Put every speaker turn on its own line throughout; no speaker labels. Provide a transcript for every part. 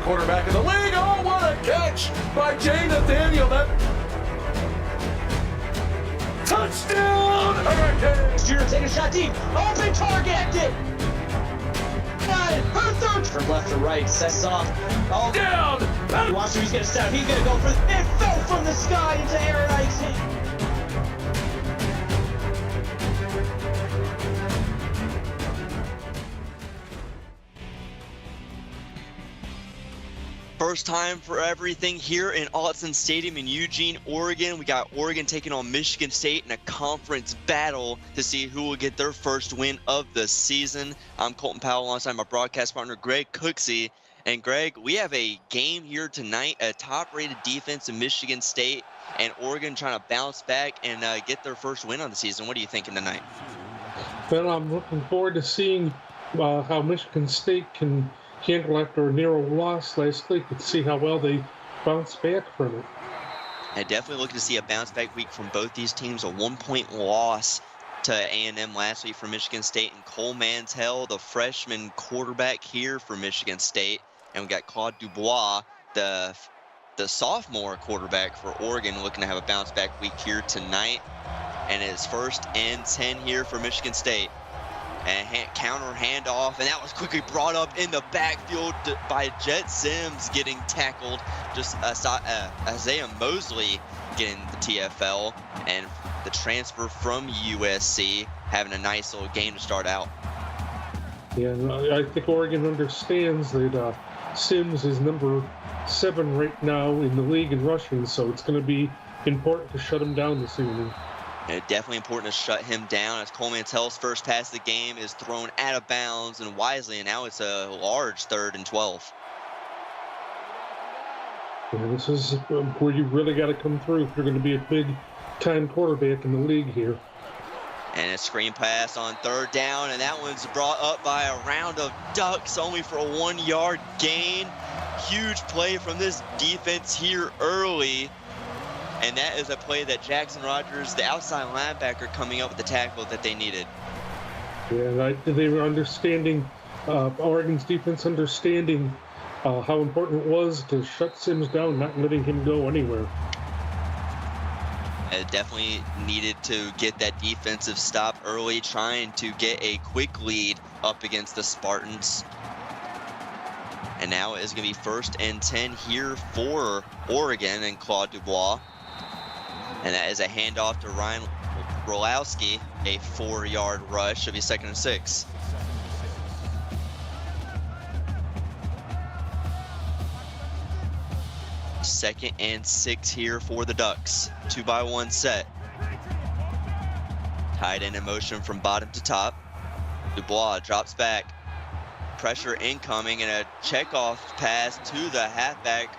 quarterback in the league. Oh, what a catch by Jay Nathaniel. Touchdown, Hurricanes!
Junior take a shot deep. Open target. Got it. Her third. From left to right. Sets off. Oh,
Down!
watch him. He's going to step. He's going to go for it. It fell from the sky into Aaron Ike's hand.
First time for everything here in Autzen Stadium in Eugene, Oregon. We got Oregon taking on Michigan State in a conference battle to see who will get their first win of the season. I'm Colton Powell alongside my broadcast partner, Greg Cooksey. And Greg, we have a game here tonight, a top-rated defense in Michigan State, and Oregon trying to bounce back and get their first win of the season. What are you thinking tonight?
Well, I'm looking forward to seeing how Michigan State can handle after a narrow loss last week and see how well they bounce back from it.
I definitely looking to see a bounce-back week from both these teams. A one-point loss to A&M last week for Michigan State, and Cole Mantell, the freshman quarterback here for Michigan State. And we got Claude Dubois, the sophomore quarterback for Oregon, looking to have a bounce-back week here tonight. And it's 1st and 10 here for Michigan State. And counter handoff, and that was quickly brought up in the backfield by Jet Sims, getting tackled. Just Isaiah Mosley getting the TFL, and the transfer from USC having a nice little game to start out.
Yeah, and I think Oregon understands that Sims is number 7 right now in the league in rushing, so it's going to be important to shut him down this evening.
And definitely important to shut him down, as Cole Mantell's first pass of the game is thrown out of bounds and wisely, and now it's a large 3rd and 12.
Yeah, this is where you really got to come through if you're going to be a big-time quarterback in the league here.
And a screen pass on 3rd down, and that one's brought up by a round of ducks, only for a 1-yard gain. Huge play from this defense here early. And that is a play that Jackson Rogers, the outside linebacker, coming up with the tackle that they needed.
Yeah, they were understanding, Oregon's defense understanding how important it was to shut Sims down, not letting him go anywhere.
It definitely needed to get that defensive stop early, trying to get a quick lead up against the Spartans. And now it's going to be 1st and 10 here for Oregon and Claude Dubois. And that is a handoff to Ryan Rolowski, a 4-yard rush. It'll be 2nd and 6. Second and 6 here for the Ducks. 2-by-1 set. Tight end in motion from bottom to top. Dubois drops back. Pressure incoming, and a checkoff pass to the halfback.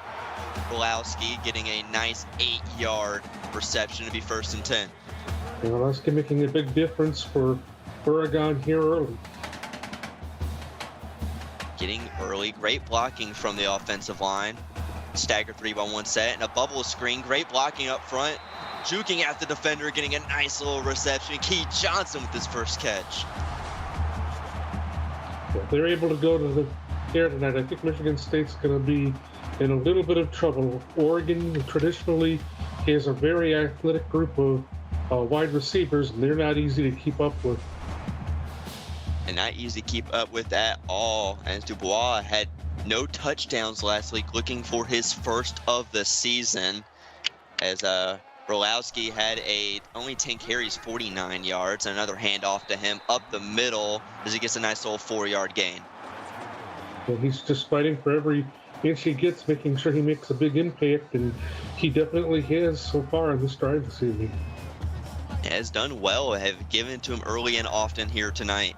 Rolowski getting a nice 8-yard reception to be 1st and 10.
Rolowski making a big difference for Oregon here early.
Getting early, great blocking from the offensive line. Stagger 3-by-1 set and a bubble screen. Great blocking up front. Juking at the defender, getting a nice little reception. Keith Johnson with his first catch.
If they're able to go to the air tonight, I think Michigan State's going to be in a little bit of trouble. Oregon traditionally has a very athletic group of wide receivers, and they're not easy to keep up with.
And not easy to keep up with at all, as Dubois had no touchdowns last week, looking for his first of the season, as Rolowski had only 10 carries, 49 yards, and another handoff to him up the middle as he gets a nice little 4-yard gain.
And he's just fighting for every inch he gets, making sure he makes a big impact, and he definitely has so far in this drive this evening.
Has done well, have given it to him early and often here tonight.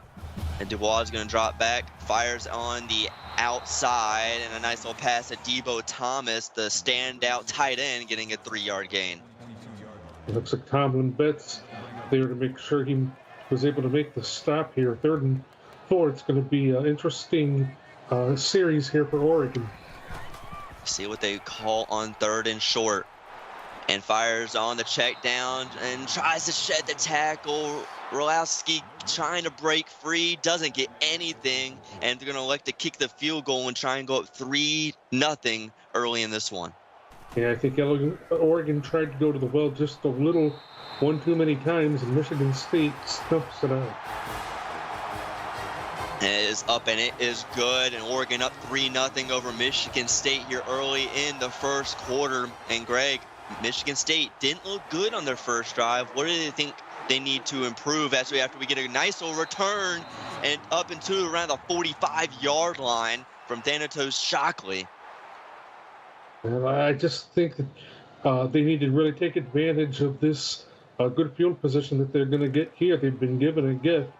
And Dubois is going to drop back, fires on the outside, and a nice little pass to Debo Thomas, the standout tight end, getting a 3-yard gain.
It looks like Tomlin Betts there to make sure he was able to make the stop here. 3rd and 4, it's going to be an interesting series here for Oregon.
See what they call on 3rd and short. And fires on the check down and tries to shed the tackle. Rulowski trying to break free, doesn't get anything, and they're going to elect to kick the field goal and try and go up 3-0 early in this one.
Yeah, I think Oregon tried to go to the well just a little, one too many times, and Michigan State snuffs it out.
And it is up, and it is good, and Oregon up 3-0 over Michigan State here early in the first quarter. And Greg, Michigan State didn't look good on their first drive. What do they think they need to improve after we get a nice little return and up into around the 45-yard line from Thanatos Shockley?
And I just think that they need to really take advantage of this good field position that they're going to get here. They've been given a gift,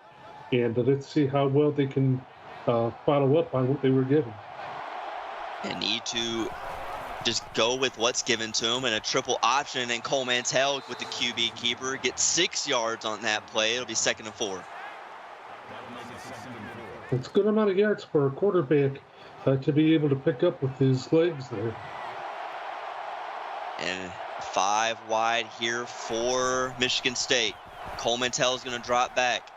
and let's see how well they can follow up on what they were given.
And need to just go with what's given to him, and a triple option, and Cole Mantell with the QB keeper gets 6 yards on that play. It'll be 2nd and 4.
It's a good amount of yards for a quarterback to be able to pick up with his legs there.
And 5 wide here for Michigan State. Cole Mantell is going to drop back.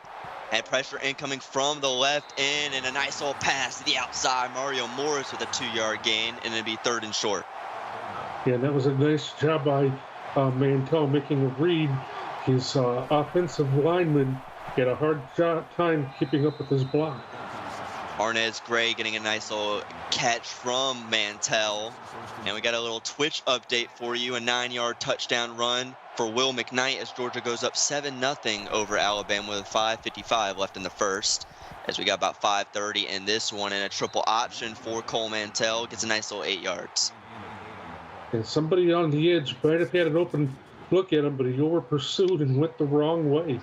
Had pressure incoming from the left end, and a nice little pass to the outside. Mario Morris with a 2-yard gain, and it'll be 3rd and short.
Yeah, that was a nice job by Mantell making a read. His offensive lineman had a hard time keeping up with his block.
Arnez Gray getting a nice little catch from Mantell. And we got a little Twitch update for you. A 9-yard touchdown run for Will McKnight as Georgia goes up 7-0 over Alabama with 5:55 left in the first. As we got about 5:30 in this one, and a triple option for Cole Mantell gets a nice little 8 yards.
And somebody on the edge might have had an open look at him, but he over pursued and went the wrong way.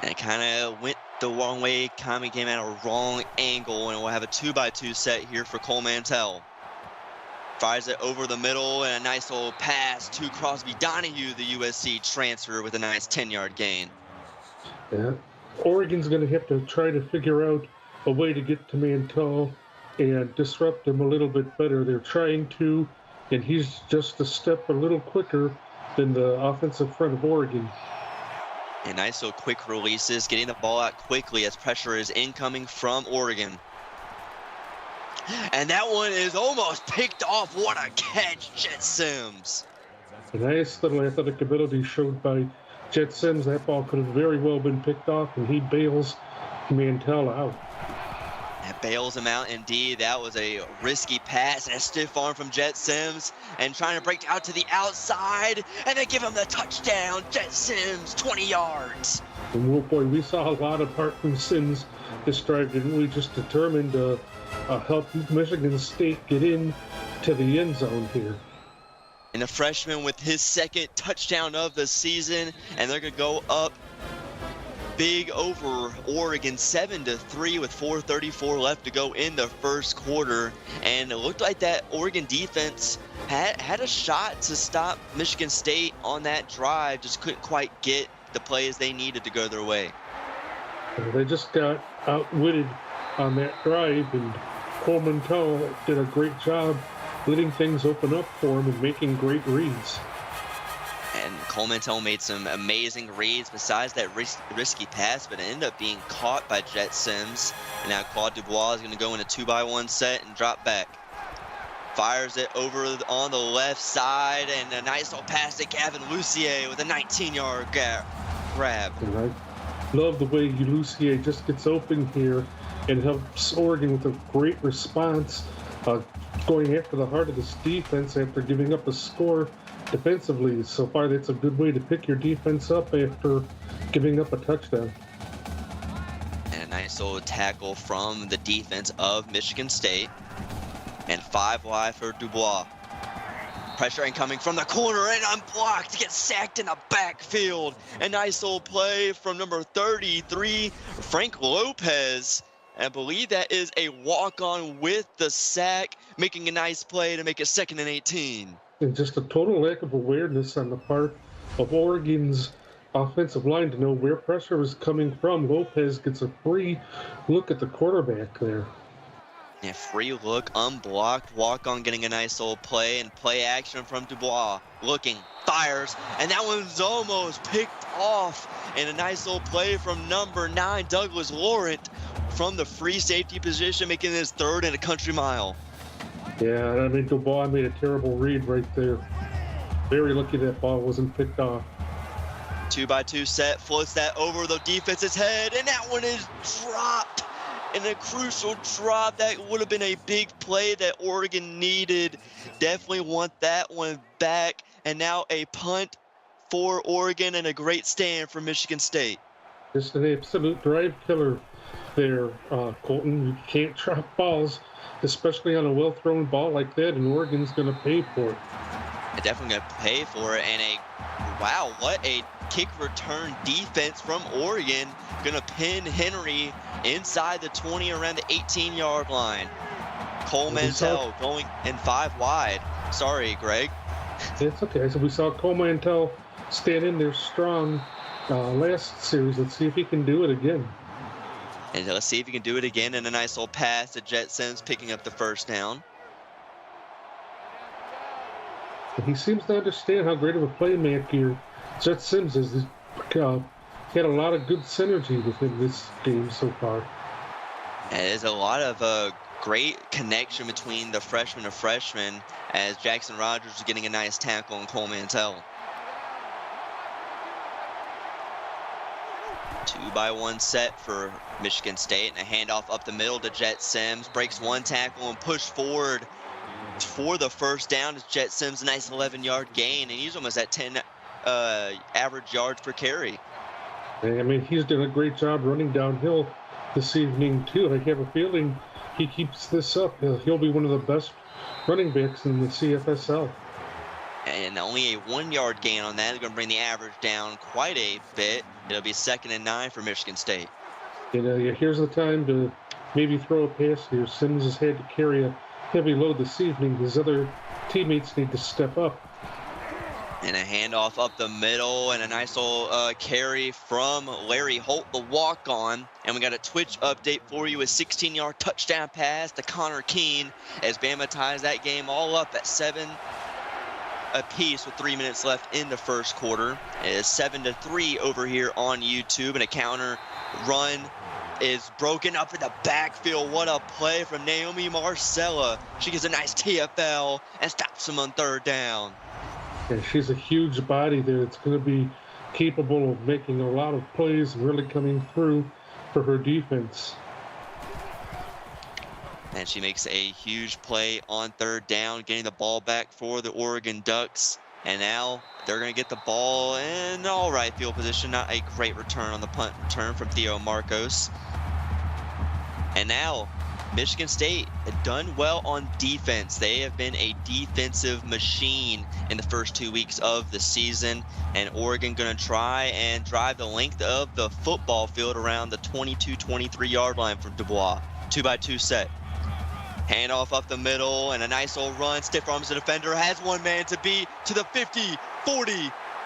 And it kind of went the wrong way, kind of came at a wrong angle, and we'll have a 2x2 set here for Cole Mantell. Fires it over the middle, and a nice little pass to Crosby Donahue, the USC transfer, with a nice 10-yard gain.
Yeah. Oregon's going to have to try to figure out a way to get to Mantell and disrupt him a little bit better. They're trying to, and he's just a step a little quicker than the offensive front of Oregon.
And nice little quick releases, getting the ball out quickly as pressure is incoming from Oregon. And that one is almost picked off. What a catch, Jet Sims.
A nice little athletic ability showed by Jet Sims. That ball could have very well been picked off, and he bails Mantell out.
That bails him out indeed. That was a risky pass and a stiff arm from Jet Sims, and trying to break out to the outside, and they give him the touchdown. Jet Sims, 20 yards.
And oh boy, we saw a lot of heart from Sims this drive, didn't we? Just determined to help Michigan State get in to the end zone here.
And the freshman with his 2nd touchdown of the season, and they're going to go up big over Oregon 7-3 with 4:34 left to go in the first quarter. And it looked like that Oregon defense had a shot to stop Michigan State on that drive, just couldn't quite get the plays they needed to go their way.
They just got outwitted on that drive, and Cole Mantell did a great job letting things open up for him and making great reads.
And Cole Mantell made some amazing reads besides that risky pass, but it ended up being caught by Jet Sims. And now Claude Dubois is going to go in a 2x1 set and drop back. Fires it over on the left side, and a nice little pass to Gavin Lucier with a 19-yard grab.
And I love the way Lucier just gets open here and helps Oregon with a great response, going after the heart of this defense after giving up a score defensively. So far, that's a good way to pick your defense up after giving up a touchdown.
And a nice little tackle from the defense of Michigan State. And 5 wide for Dubois. Pressure incoming from the corner, and unblocked, gets sacked in the backfield. A nice little play from number 33, Frank Lopez. And I believe that is a walk-on with the sack, making a nice play to make it 2nd and 18.
And just a total lack of awareness on the part of Oregon's offensive line to know where pressure was coming from. Lopez gets a free look at the quarterback there.
Yeah, free look, unblocked, walk-on getting a nice little play, and play action from Dubois. Looking, fires, and that one's almost picked off. And a nice little play from number 9, Douglas Laurent, from the free safety position, making his 3rd in a country mile.
Yeah, I mean, Dubois made a terrible read right there. Very lucky that ball wasn't picked off.
2x2 set, floats that over the defense's head, and that one is dropped. And a crucial drop. That would have been a big play that Oregon needed. Definitely want that one back. And now a punt for Oregon and a great stand for Michigan State.
Just an absolute drive killer there, Colton. You can't drop balls, especially on a well-thrown ball like that, and Oregon's going to pay for it.
They're definitely going to pay for it. And wow, what a kick return defense from Oregon. Going to pin Henry inside the 20 around the 18-yard line. Cole Mantell going in 5 wide. Sorry, Greg.
It's okay. So we saw Cole Mantell stand in there strong last series. Let's see if he can do it again.
And let's see if he can do it again. And a nice little pass to Jet Sims, picking up the 1st down.
He seems to understand how great of a playmaker Jet Sims is. He's had a lot of good synergy within this game so far.
And there's a lot of great connection between the freshman and freshman, as Jackson Rogers is getting a nice tackle on Cole Mantell. 2x1 set for Michigan State, and a handoff up the middle to Jet Sims. Breaks 1 tackle and pushed forward for the 1st down as Jet Sims, a nice 11-yard gain, and he's almost at 10 average yards per carry.
I mean, he's done a great job running downhill this evening, too. I have a feeling he keeps this up. He'll be one of the best running backs in the CFSL.
And only a 1-yard gain on that. They're going to bring the average down quite a bit. It'll be 2nd and 9 for Michigan State.
Here's the time to maybe throw a pass here. Sims has had to carry a heavy load this evening. His other teammates need to step up.
And a handoff up the middle, and a nice little carry from Larry Holt, the walk-on. And we got a Twitch update for you, a 16-yard touchdown pass to Connor Keene, as Bama ties that game all up at 7 apiece with 3 minutes left in the 1st quarter. It is 7-3 over here on YouTube, and a counter run is broken up in the backfield. What a play from Naomi Marcella. She gets a nice TFL and stops him on 3rd down.
Yeah, she's a huge body there. It's going to be capable of making a lot of plays and really coming through for her defense.
And she makes a huge play on 3rd down, getting the ball back for the Oregon Ducks. And now they're going to get the ball in all right field position. Not a great return on the punt return from Theo Marcos. And now Michigan State had done well on defense. They have been a defensive machine in the first 2 weeks of the season. And Oregon going to try and drive the length of the football field around the 22-23 yard line from Dubois. 2x2 set. Handoff up the middle, and a nice little run. Stiff arms the defender, has one man to beat to the 50, 40,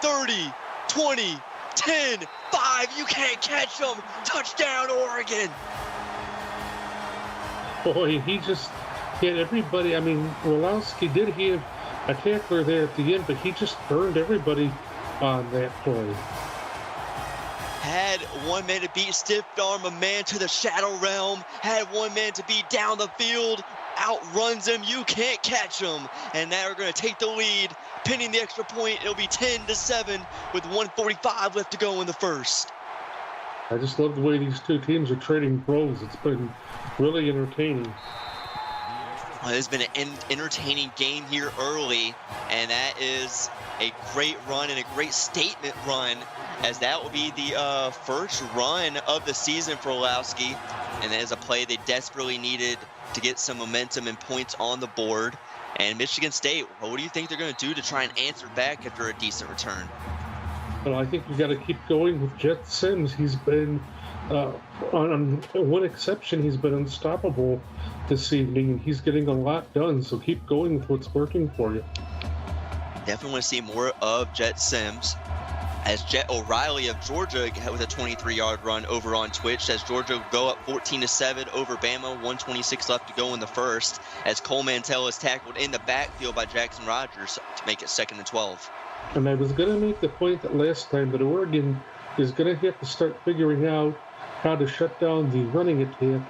30, 20, 10, 5. You can't catch him. Touchdown, Oregon.
Boy, he just hit everybody. I mean, Wolowski did have a tackler there at the end, but he just burned everybody on that play.
Had one man to beat, stiff arm a man to the shadow realm. Had one man to beat down the field, outruns him. You can't catch him. And now we're going to take the lead, pinning the extra point. It'll be 10-7 with 1:45 left to go in the 1st.
I just love the way these two teams are trading blows. It's been really entertaining.
Well, it's been an entertaining game here early, and that is a great run and a great statement run, as that will be the first run of the season for Wolowski, and that is a play they desperately needed to get some momentum and points on the board. And Michigan State, what do you think they're going to do to try and answer back after a decent return?
Well, I think we got to keep going with Jet Sims. He's been, on one exception, he's been unstoppable this evening, and he's getting a lot done. So keep going with what's working for you.
Definitely want to see more of Jet Sims. as Jet O'Reilly of Georgia with a 23-yard run over on Twitch, as Georgia go up 14-7 over Bama, 126 left to go in the first, as Cole Mantell is tackled in the backfield by Jackson Rogers to make it 2nd and 12.
And I was going to make the point that last time that Oregon is going to have to start figuring out how to shut down the running attack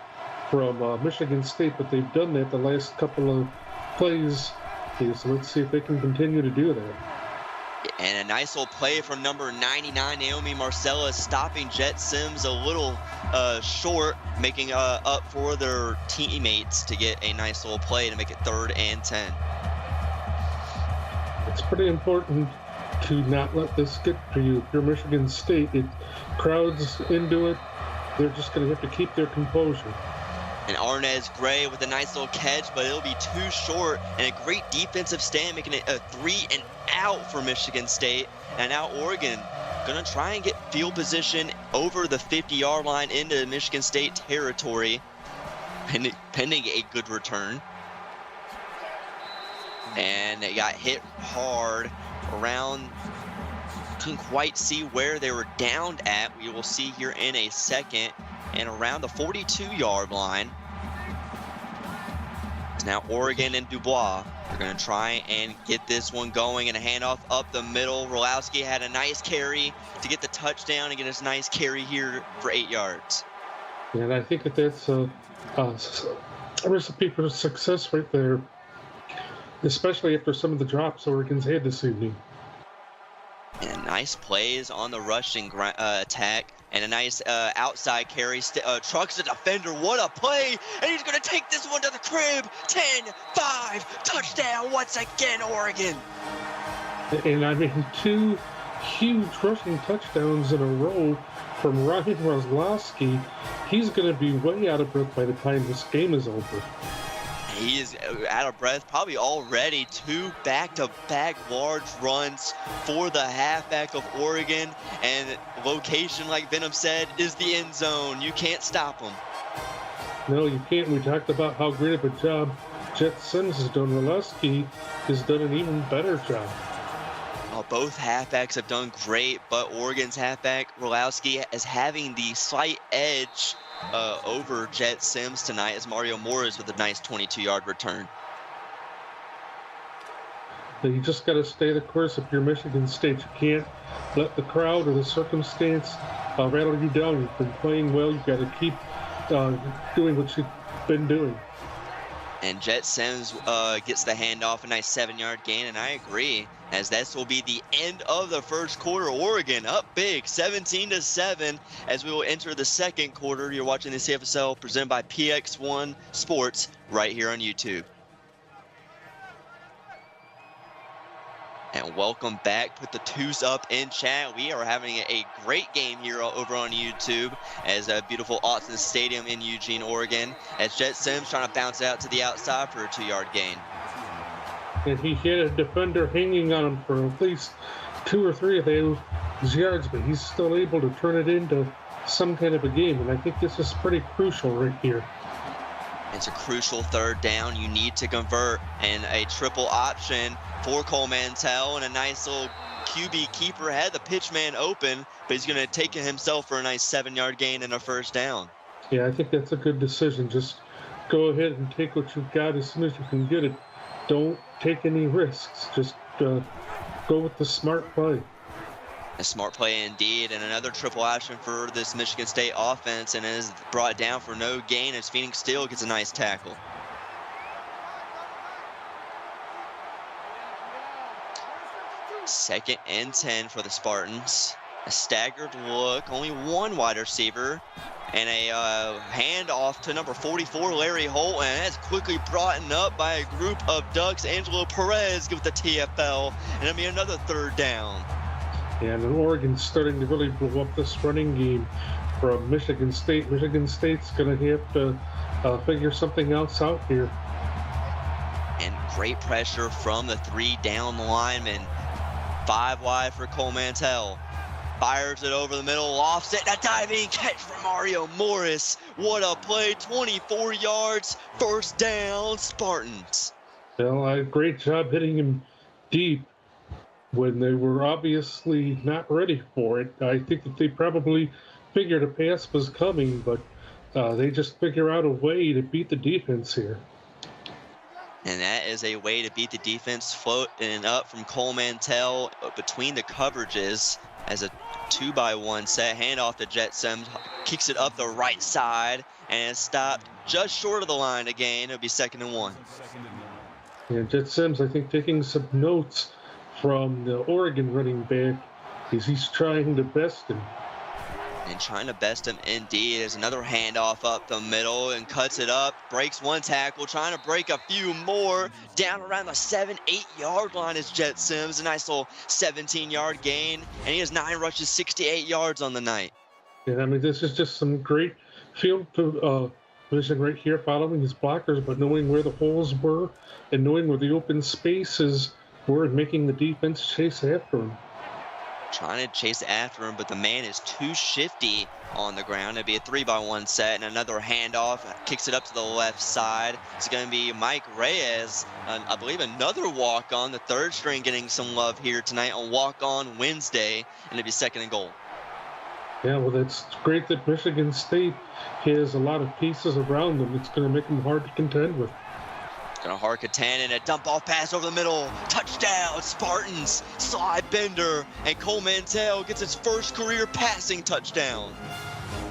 from Michigan State, but they've done that the last couple of plays. Okay, so let's see if they can continue to do that.
And a nice little play from number 99, Naomi Marcellus, stopping Jet Sims a little short, making up for their teammates to get a nice little play to make it 3rd and 10.
It's pretty important to not let this get to you. If you're Michigan State, it crowds into it. They're just going to have to keep their composure.
And Arnez Gray with a nice little catch, but it'll be too short, and a great defensive stand, making it a 3 and out for Michigan State. And now Oregon going to try and get field position over the 50-yard line into Michigan State territory, pending a good return. And they got hit hard around. Couldn't quite see where they were downed at. We will see here in a second. And around the 42-yard line. Now Oregon and Dubois are going to try and get this one going, and a handoff up the middle. Rolowski had a nice carry to get the touchdown and get his nice carry here for 8 yards.
And I think that that's a recipe for success right there, especially after some of the drops Oregon's had this evening.
And nice plays on the rushing attack. And a nice outside carry. Trucks the defender. What a play. And he's going to take this one to the crib. 10-5. Touchdown once again, Oregon.
And I mean, 2 huge rushing touchdowns in a row from Ryan Roslowski. He's going to be way out of breath by the time this game is over.
He is out of breath probably already. 2 back-to-back large runs for the halfback of Oregon. And location, like Venom said, is the end zone. You can't stop him.
No, you can't. We talked about how great of a job Jet Sims has done. Rolowski has done an even better job.
Both halfbacks have done great, but Oregon's halfback, Rolowski, is having the slight edge over Jet Sims tonight, as Mario Morris with a nice 22-yard return.
You just got to stay the course if you're Michigan State. You can't let the crowd or the circumstance rattle you down. You've been playing well. You've got to keep doing what you've been doing.
And Jet Sims gets the handoff, a nice 7-yard gain, and I agree, as this will be the end of the first quarter. Oregon up big, 17-7, as we will enter the second quarter. You're watching the CFSL presented by PX1 Sports right here on YouTube. And welcome back. Put the 2s up in chat. We are having a great game here over on YouTube, as a beautiful Autzen Stadium in Eugene, Oregon, as Jet Sims trying to bounce it out to the outside for a 2-yard gain.
And he hit a defender hanging on him for at least 2 or 3 of those yards, but he's still able to turn it into some kind of a game. And I think this is pretty crucial right here.
It's a crucial 3rd down. You need to convert, and a triple option for Cole Mantell, and a nice little QB keeper had the pitch man open, but he's going to take it himself for a nice 7-yard gain and a 1st down.
Yeah, I think that's a good decision. Just go ahead and take what you've got as soon as you can get it. Don't take any risks. Just go with the smart play.
A smart play indeed, and another triple option for this Michigan State offense, and is brought down for no gain as Phoenix Steel gets a nice tackle. Second and 10 for the Spartans. A staggered look, only 1 wide receiver, and a handoff to number 44, Larry Holt, and that's quickly brought up by a group of Ducks. Angelo Perez with the TFL, and it'll be another 3rd down.
And Oregon's starting to really blow up this running game from Michigan State. Michigan State's going to have to figure something else out here.
And great pressure from the 3 down linemen. 5 wide for Cole Mantell. Fires it over the middle, lofts it, a diving catch from Mario Morris. What a play, 24 yards, 1st down, Spartans.
Well, great job hitting him deep. when they were obviously not ready for it. I think that they probably figured a pass was coming, but they just figure out a way to beat the defense here.
And that is a way to beat the defense, floating up from Cole Mantell between the coverages as a 2-by-1 set. Handoff to Jet Sims, kicks it up the right side, and is stopped just short of the line again. It'll be 2nd and 1.
Yeah, Jet Sims, I think, taking some notes from the Oregon running back as he's trying to best him.
And trying to best him indeed. There's another handoff up the middle and cuts it up. Breaks one tackle, trying to break a few more. Down around the 7-8 yard line is Jet Sims. A nice little 17-yard gain. And he has 9 rushes, 68 yards on the night.
Yeah, I mean, this is just some great field vision right here, following his blockers, but knowing where the holes were and knowing where the open spaces were and making the defense chase after him.
Trying to chase after him, but the man is too shifty on the ground. It'd be a 3-by-1 set and another handoff. Kicks it up to the left side. It's going to be Mike Reyes, I believe another walk-on, the 3rd string getting some love here tonight on walk-on Wednesday, and it'd be 2nd and goal.
Yeah, well, that's great that Michigan State has a lot of pieces around them. It's going to make them hard to contend with.
Gonna hard Katanen, a dump off pass over the middle. Touchdown, Spartans. Slide Bender, and Cole Mantell gets his first career passing touchdown.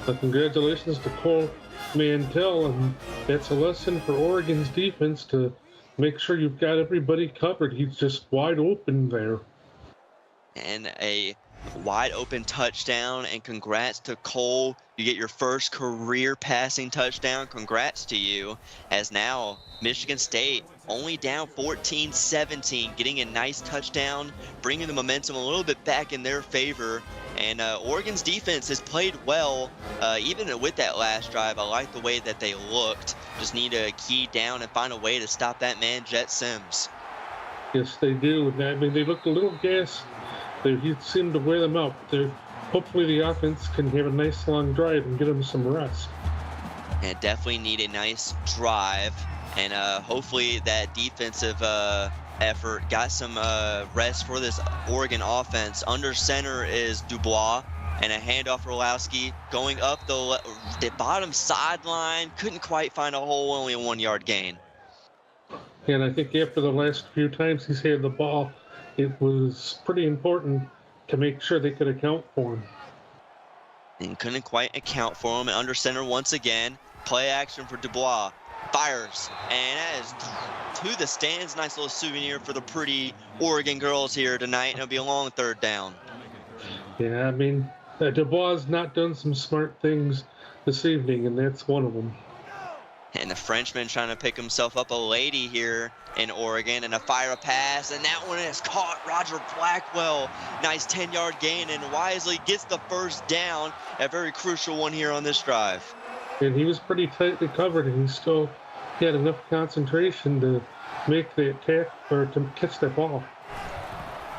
But congratulations to Cole Mantell, and that's a lesson for Oregon's defense to make sure you've got everybody covered. He's just wide open there.
And a wide open touchdown, and congrats to Cole. You get your first career passing touchdown. Congrats to you, as now Michigan State only down 14-17, getting a nice touchdown, bringing the momentum a little bit back in their favor. And Oregon's defense has played well, even with that last drive. I like the way that they looked. Just need to key down and find a way to stop that man, Jet Sims.
Yes, they do. I mean, they looked a little gassed. He seemed to wear them out. Hopefully the offense can have a nice long drive and get them some rest.
And definitely need a nice drive. And hopefully that defensive effort got some rest for this Oregon offense. Under center is Dubois, and a handoff for Orlowski going up the bottom sideline. Couldn't quite find a hole, only a 1-yard gain.
And I think after the last few times he's had the ball, it was pretty important to make sure they could account for him.
And couldn't quite account for him. And under center once again. Play action for Dubois. Fires. And that is to the stands. Nice little souvenir for the pretty Oregon girls here tonight. And it'll be a long 3rd down.
Yeah, I mean, Dubois has not done some smart things this evening, and that's one of them.
And the Frenchman trying to pick himself up a lady here in Oregon, and a fire pass, and that one is caught. Roger Blackwell, nice 10-yard gain, and wisely gets the 1st down. A very crucial one here on this drive.
And he was pretty tightly covered, and he still had enough concentration to make the attack or to catch that ball.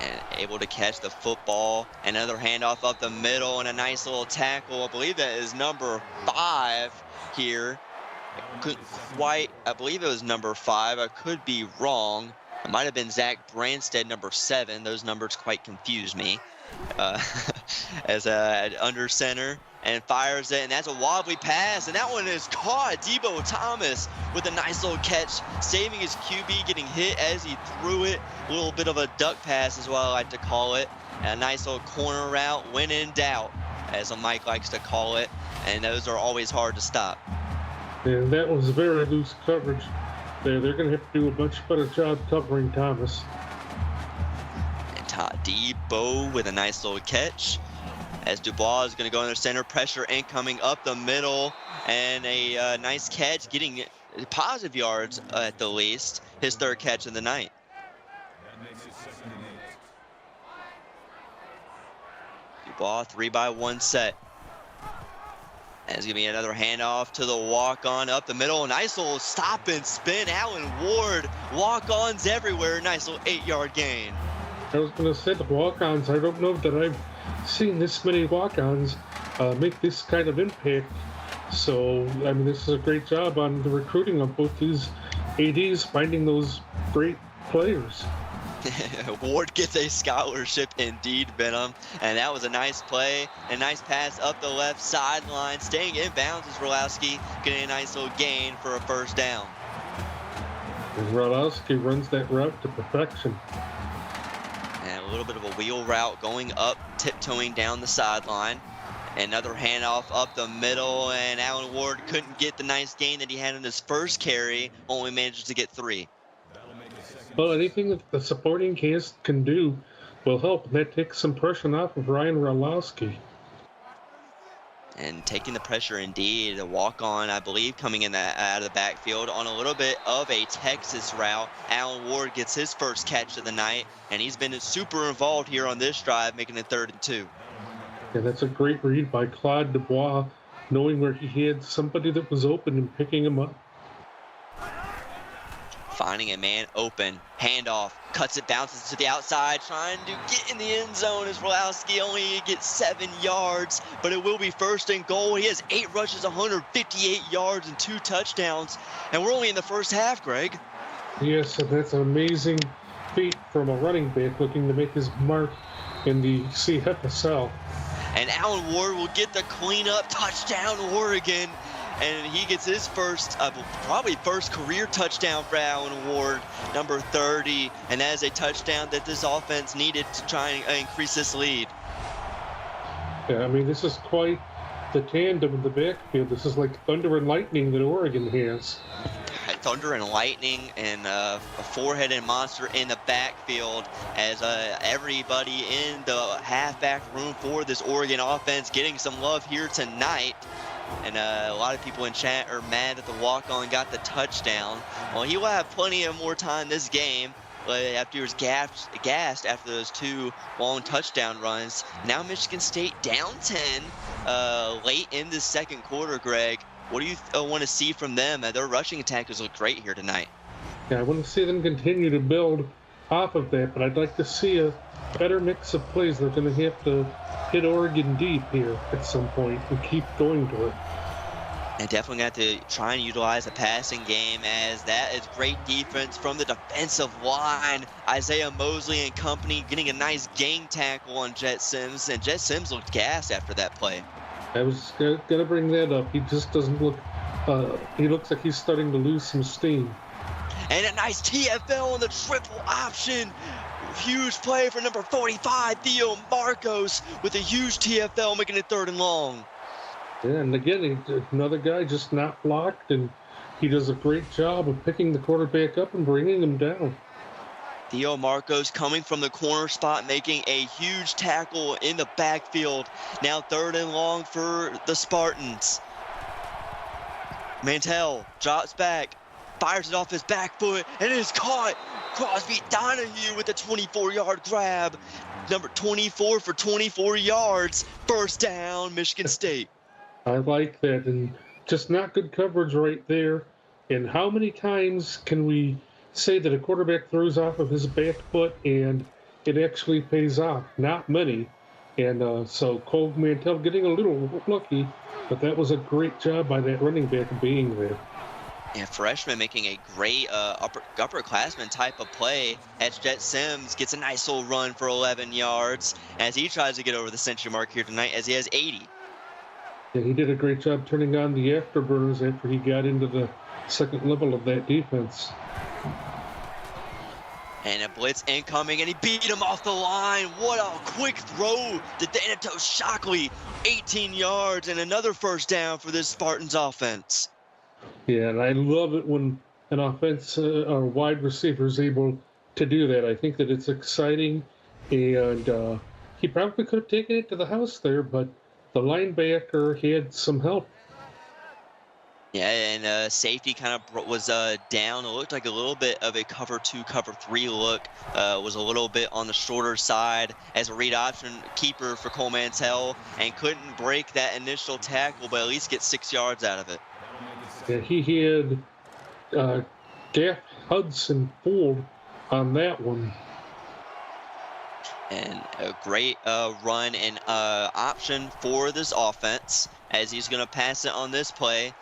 And able to catch the football. Another handoff up the middle, and a nice little tackle. I believe that is number 5 here. Couldn't quite, I believe it was number 5. I could be wrong. It might have been Zach Branstead, number 7. Those numbers quite confuse me. As under center, and fires it, and that's a wobbly pass, and that one is caught. Debo Thomas with a nice little catch, saving his QB, getting hit as he threw it. A little bit of a duck pass is what I like to call it. And a nice little corner route when in doubt, as Mike likes to call it, and those are always hard to stop.
And that was very loose coverage there. They're going to have to do a much better job covering Thomas.
And Debo with a nice little catch, as Dubois is going to go in the center. Pressure incoming up the middle, and a nice catch, getting positive yards at the least. His 3rd catch of the night. Dubois, 3-by-1 set. And it's going to be another handoff to the walk-on up the middle. Nice little stop and spin. Alan Ward, walk-ons everywhere. Nice little 8-yard gain.
I was going to say the walk-ons. I don't know that I've seen this many walk-ons make this kind of impact. So, I mean, this is a great job on the recruiting of both these ADs, finding those great players.
Ward gets a scholarship indeed, Benham. And that was a nice play, a nice pass up the left sideline. Staying in bounds is Rulowski, getting a nice little gain for a first down.
And Rulowski runs that route to perfection.
And a little bit of a wheel route going up, tiptoeing down the sideline. Another handoff up the middle, and Alan Ward couldn't get the nice gain that he had in his first carry, only managed to get 3.
Well, anything that the supporting cast can do will help. That takes some pressure off of Ryan Rulowski.
And taking the pressure indeed, a walk-on, I believe, coming in out of the backfield on a little bit of a Texas route. Alan Ward gets his first catch of the night, and he's been super involved here on this drive, making it 3rd and 2.
Yeah, that's a great read by Claude Dubois, knowing where he had somebody that was open and picking him up.
Finding a man open, handoff, cuts it, bounces to the outside, trying to get in the end zone as Rulowski only gets 7 yards, but it will be 1st and goal. He has 8 rushes, 158 yards, and 2 touchdowns, and we're only in the first half, Greg.
Yes, and that's an amazing feat from a running back looking to make his mark in the CFSL.
And Alan Ward will get the cleanup, touchdown Oregon. And he gets his first, probably first career touchdown for Alan Ward, number 30. And that is a touchdown that this offense needed to try and increase this lead.
Yeah, I mean, this is quite the tandem in the backfield. This is like thunder and lightning that Oregon has.
Thunder and lightning and a four-headed monster in the backfield as everybody in the halfback room for this Oregon offense getting some love here tonight. And a lot of people in chat are mad that the walk-on got the touchdown. Well, he will have plenty of more time this game after he was gassed after those 2 long touchdown runs. Now Michigan State down 10 late in the second quarter, Greg. What do you want to see from them? Their rushing attack has looked great here tonight.
Yeah, I want to see them continue to build off of that, but I'd like to see a better mix of plays. They're going to have to hit Oregon deep here at some point and keep going to it.
And definitely got to try and utilize the passing game, as that is great defense from the defensive line. Isaiah Mosley and company getting a nice gang tackle on Jet Sims, and Jet Sims looked gassed after that play.
I was going to bring that up. He just doesn't look, he looks like he's starting to lose some steam.
And a nice TFL on the triple option. Huge play for number 45, Theo Marcos, with a huge TFL, making it 3rd and long.
Yeah, and again, another guy just not blocked, and he does a great job of picking the quarterback up and bringing him down.
Theo Marcos coming from the corner spot, making a huge tackle in the backfield. Now 3rd and long for the Spartans. Mantell drops back, fires it off his back foot, and it is caught. Crosby Donahue with a 24-yard grab. Number 24 for 24 yards. 1st down, Michigan State.
I like that, and just not good coverage right there. And how many times can we say that a quarterback throws off of his back foot and it actually pays off? Not many. And so Cole Mantell getting a little lucky, but that was a great job by that running back being there.
And freshman making a great upperclassman type of play as Jet Sims gets a nice little run for 11 yards as he tries to get over the century mark here tonight, as he has 80.
Yeah, he did a great job turning on the afterburners after he got into the second level of that defense.
And a blitz incoming, and he beat him off the line. What a quick throw to Thanatos Shockley. 18 yards and another 1st down for this Spartans offense.
Yeah, and I love it when an offense or wide receiver is able to do that. I think that it's exciting, and he probably could have taken it to the house there, but the linebacker had some help.
Yeah, and safety kind of was down. It looked like a little bit of a cover 2, cover 3 look. Was a little bit on the shorter side as a read option keeper for Cole Mantell, and couldn't break that initial tackle, but at least get 6 yards out of it.
Yeah, he had Gaff Hudson fooled on that one.
And a great run and option for this offense as he's going to pass it on this play.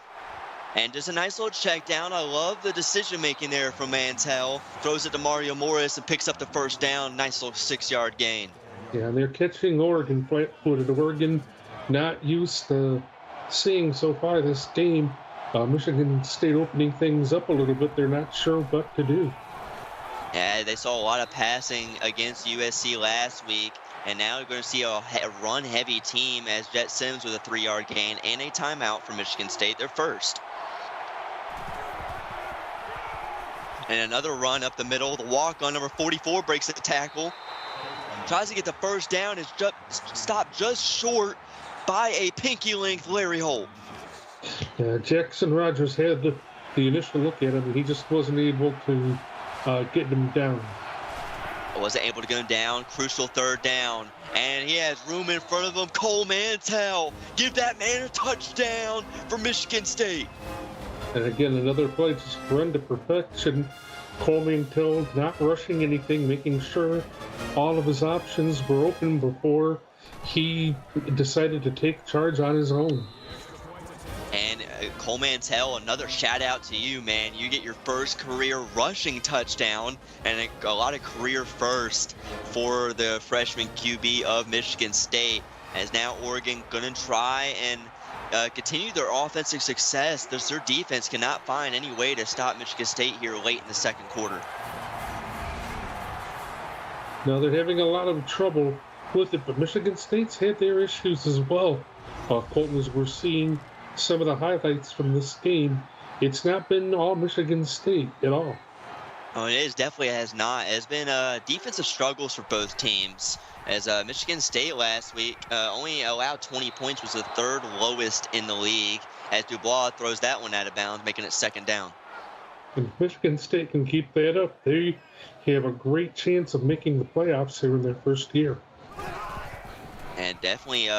And just a nice little check down. I love the decision making there from Mantell. Throws it to Mario Morris and picks up the first down. Nice little 6-yard gain.
Yeah, and they're catching Oregon flat-footed. Oregon not used to seeing so far this game. Michigan State opening things up a little bit. They're not sure what to do.
Yeah, they saw a lot of passing against USC last week. And now we're going to see a run-heavy team as Jet Sims with a 3-yard gain and a timeout for Michigan State, their first. And another run up the middle. The walk-on, number 44, breaks the tackle. Tries to get the first down. Is stopped just short by a pinky-length Larry Holt.
Jackson Rogers had the initial look at him, and he just wasn't able to get him down.
Wasn't able to get him down. Crucial 3rd down. And he has room in front of him. Cole Mantell. Give that man a touchdown for Michigan State.
And again, another play just run to perfection. Cole Mantell not rushing anything, making sure all of his options were open before he decided to take charge on his own.
And Cole Mantell, another shout out to you, man. You get your first career rushing touchdown and a lot of career first for the freshman QB of Michigan State. As now Oregon going to try and continue their offensive success. Their defense cannot find any way to stop Michigan State here late in the second quarter.
Now they're having a lot of trouble with it, but Michigan State's had their issues as well. Colton, as we're seeing some of the highlights from this game, it's not been all Michigan State at all.
Oh, it is definitely has not. It's been defensive struggles for both teams. As Michigan State last week only allowed 20 points, was the 3rd lowest in the league. As Dubois throws that one out of bounds, making it 2nd down.
If Michigan State can keep that up, they have a great chance of making the playoffs here in their first year.
And definitely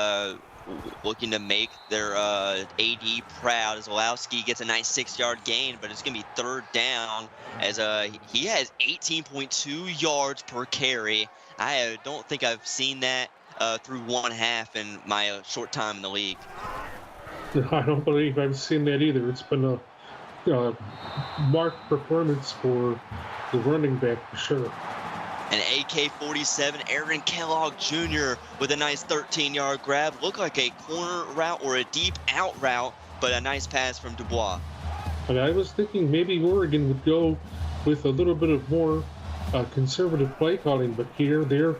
looking to make their AD proud as Olowski gets a nice 6-yard gain, but it's going to be 3rd down as he has 18.2 yards per carry. I don't think I've seen that through 1/2 in my short time in the league.
I don't believe I've seen that either. It's been a marked performance for the running back for sure.
An AK-47, Aaron Kellogg Jr. with a nice 13-yard grab. Looked like a corner route or a deep out route, but a nice pass from Dubois.
And I was thinking maybe Oregon would go with a little bit of more conservative play calling, but here they're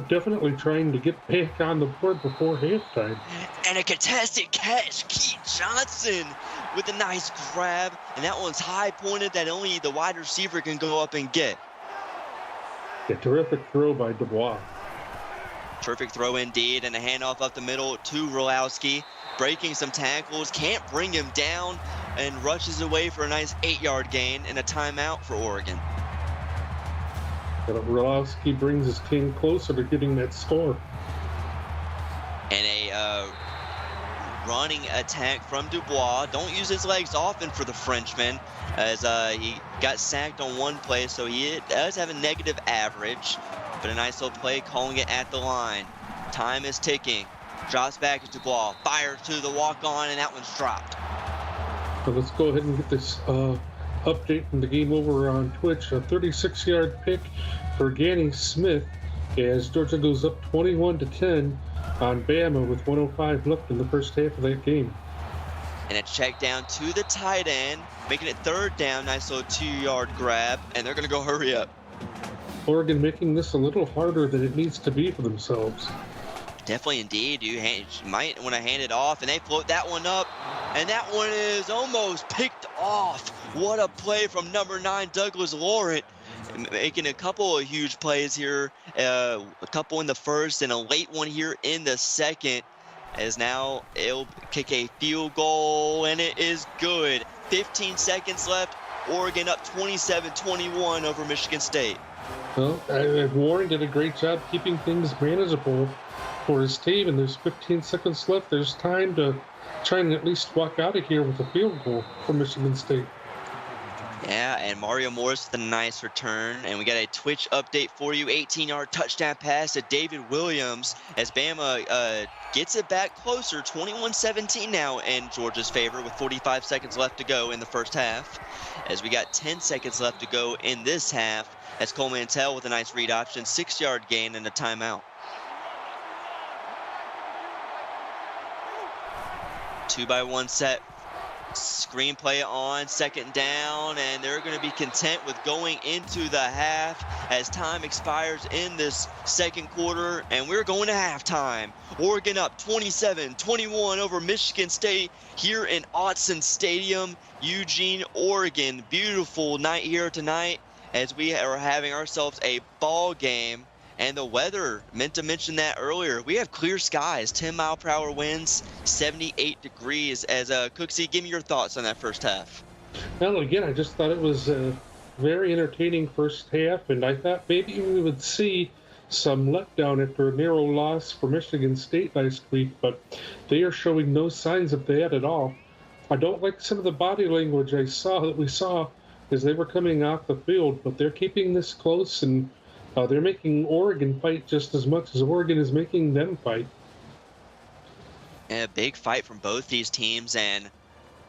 definitely trying to get back on the board before halftime.
And a contested catch, Keith Johnson with a nice grab, and that one's high pointed that only the wide receiver can go up and get.
A terrific throw by Dubois.
Terrific throw indeed, and a handoff up the middle to Rolowski, breaking some tackles, can't bring him down, and rushes away for a nice 8-yard gain and a timeout for Oregon.
And Rolowski brings his team closer to getting that score.
And a running attack from Dubois. Don't use his legs often for the Frenchman, as he got sacked on one play, so he does have a negative average, but a nice little play calling it at the line. Time is ticking. Drops back to Dubois. Fires to the walk-on, and that one's dropped.
So let's go ahead and get this update from the game over on Twitch. A 36-yard pick for Ganny Smith as Georgia goes up 21-10 on Bama with 1:05 left in the first half of that game.
And a check down to the tight end, making it 3rd down. Nice little 2-yard grab, and they're going to go hurry up.
Oregon making this a little harder than it needs to be for themselves.
Definitely indeed. You might want to hand it off, and they float that one up, and that one is almost picked off. What a play from number 9, Douglas Laurent, making a couple of huge plays here, a couple in the first and a late one here in the second, as now it'll kick a field goal, and it is good. 15 seconds left. Oregon up 27-21 over Michigan State.
Well, Warren did a great job keeping things manageable for his team, and there's 15 seconds left. There's time to try and at least walk out of here with a field goal for Michigan State.
Yeah, and Mario Morris with a nice return. And we got a Twitch update for you. 18-yard touchdown pass to David Williams as Bama gets it back closer, 21-17 now in Georgia's favor with 45 seconds left to go in the first half. As we got 10 seconds left to go in this half, as Cole Mantell with a nice read option, 6-yard gain and a timeout. 2-by-1 set. Screenplay on 2nd down, and they're going to be content with going into the half as time expires in this 2nd quarter, and we're going to halftime. Oregon up 27-21 over Michigan State here in Autzen Stadium, Eugene, Oregon. Beautiful night here tonight as we are having ourselves a ball game. And the weather, meant to mention that earlier, we have clear skies, 10-mile-per-hour winds, 78 degrees. As Cooksey, give me your thoughts on that first half.
Well, again, I just thought it was a very entertaining first half, and I thought maybe we would see some letdown after a narrow loss for Michigan State last week, but they are showing no signs of that at all. I don't like some of the body language we saw as they were coming off the field, but they're keeping this close, and they're making Oregon fight just as much as Oregon is making them fight.
And a big fight from both these teams, and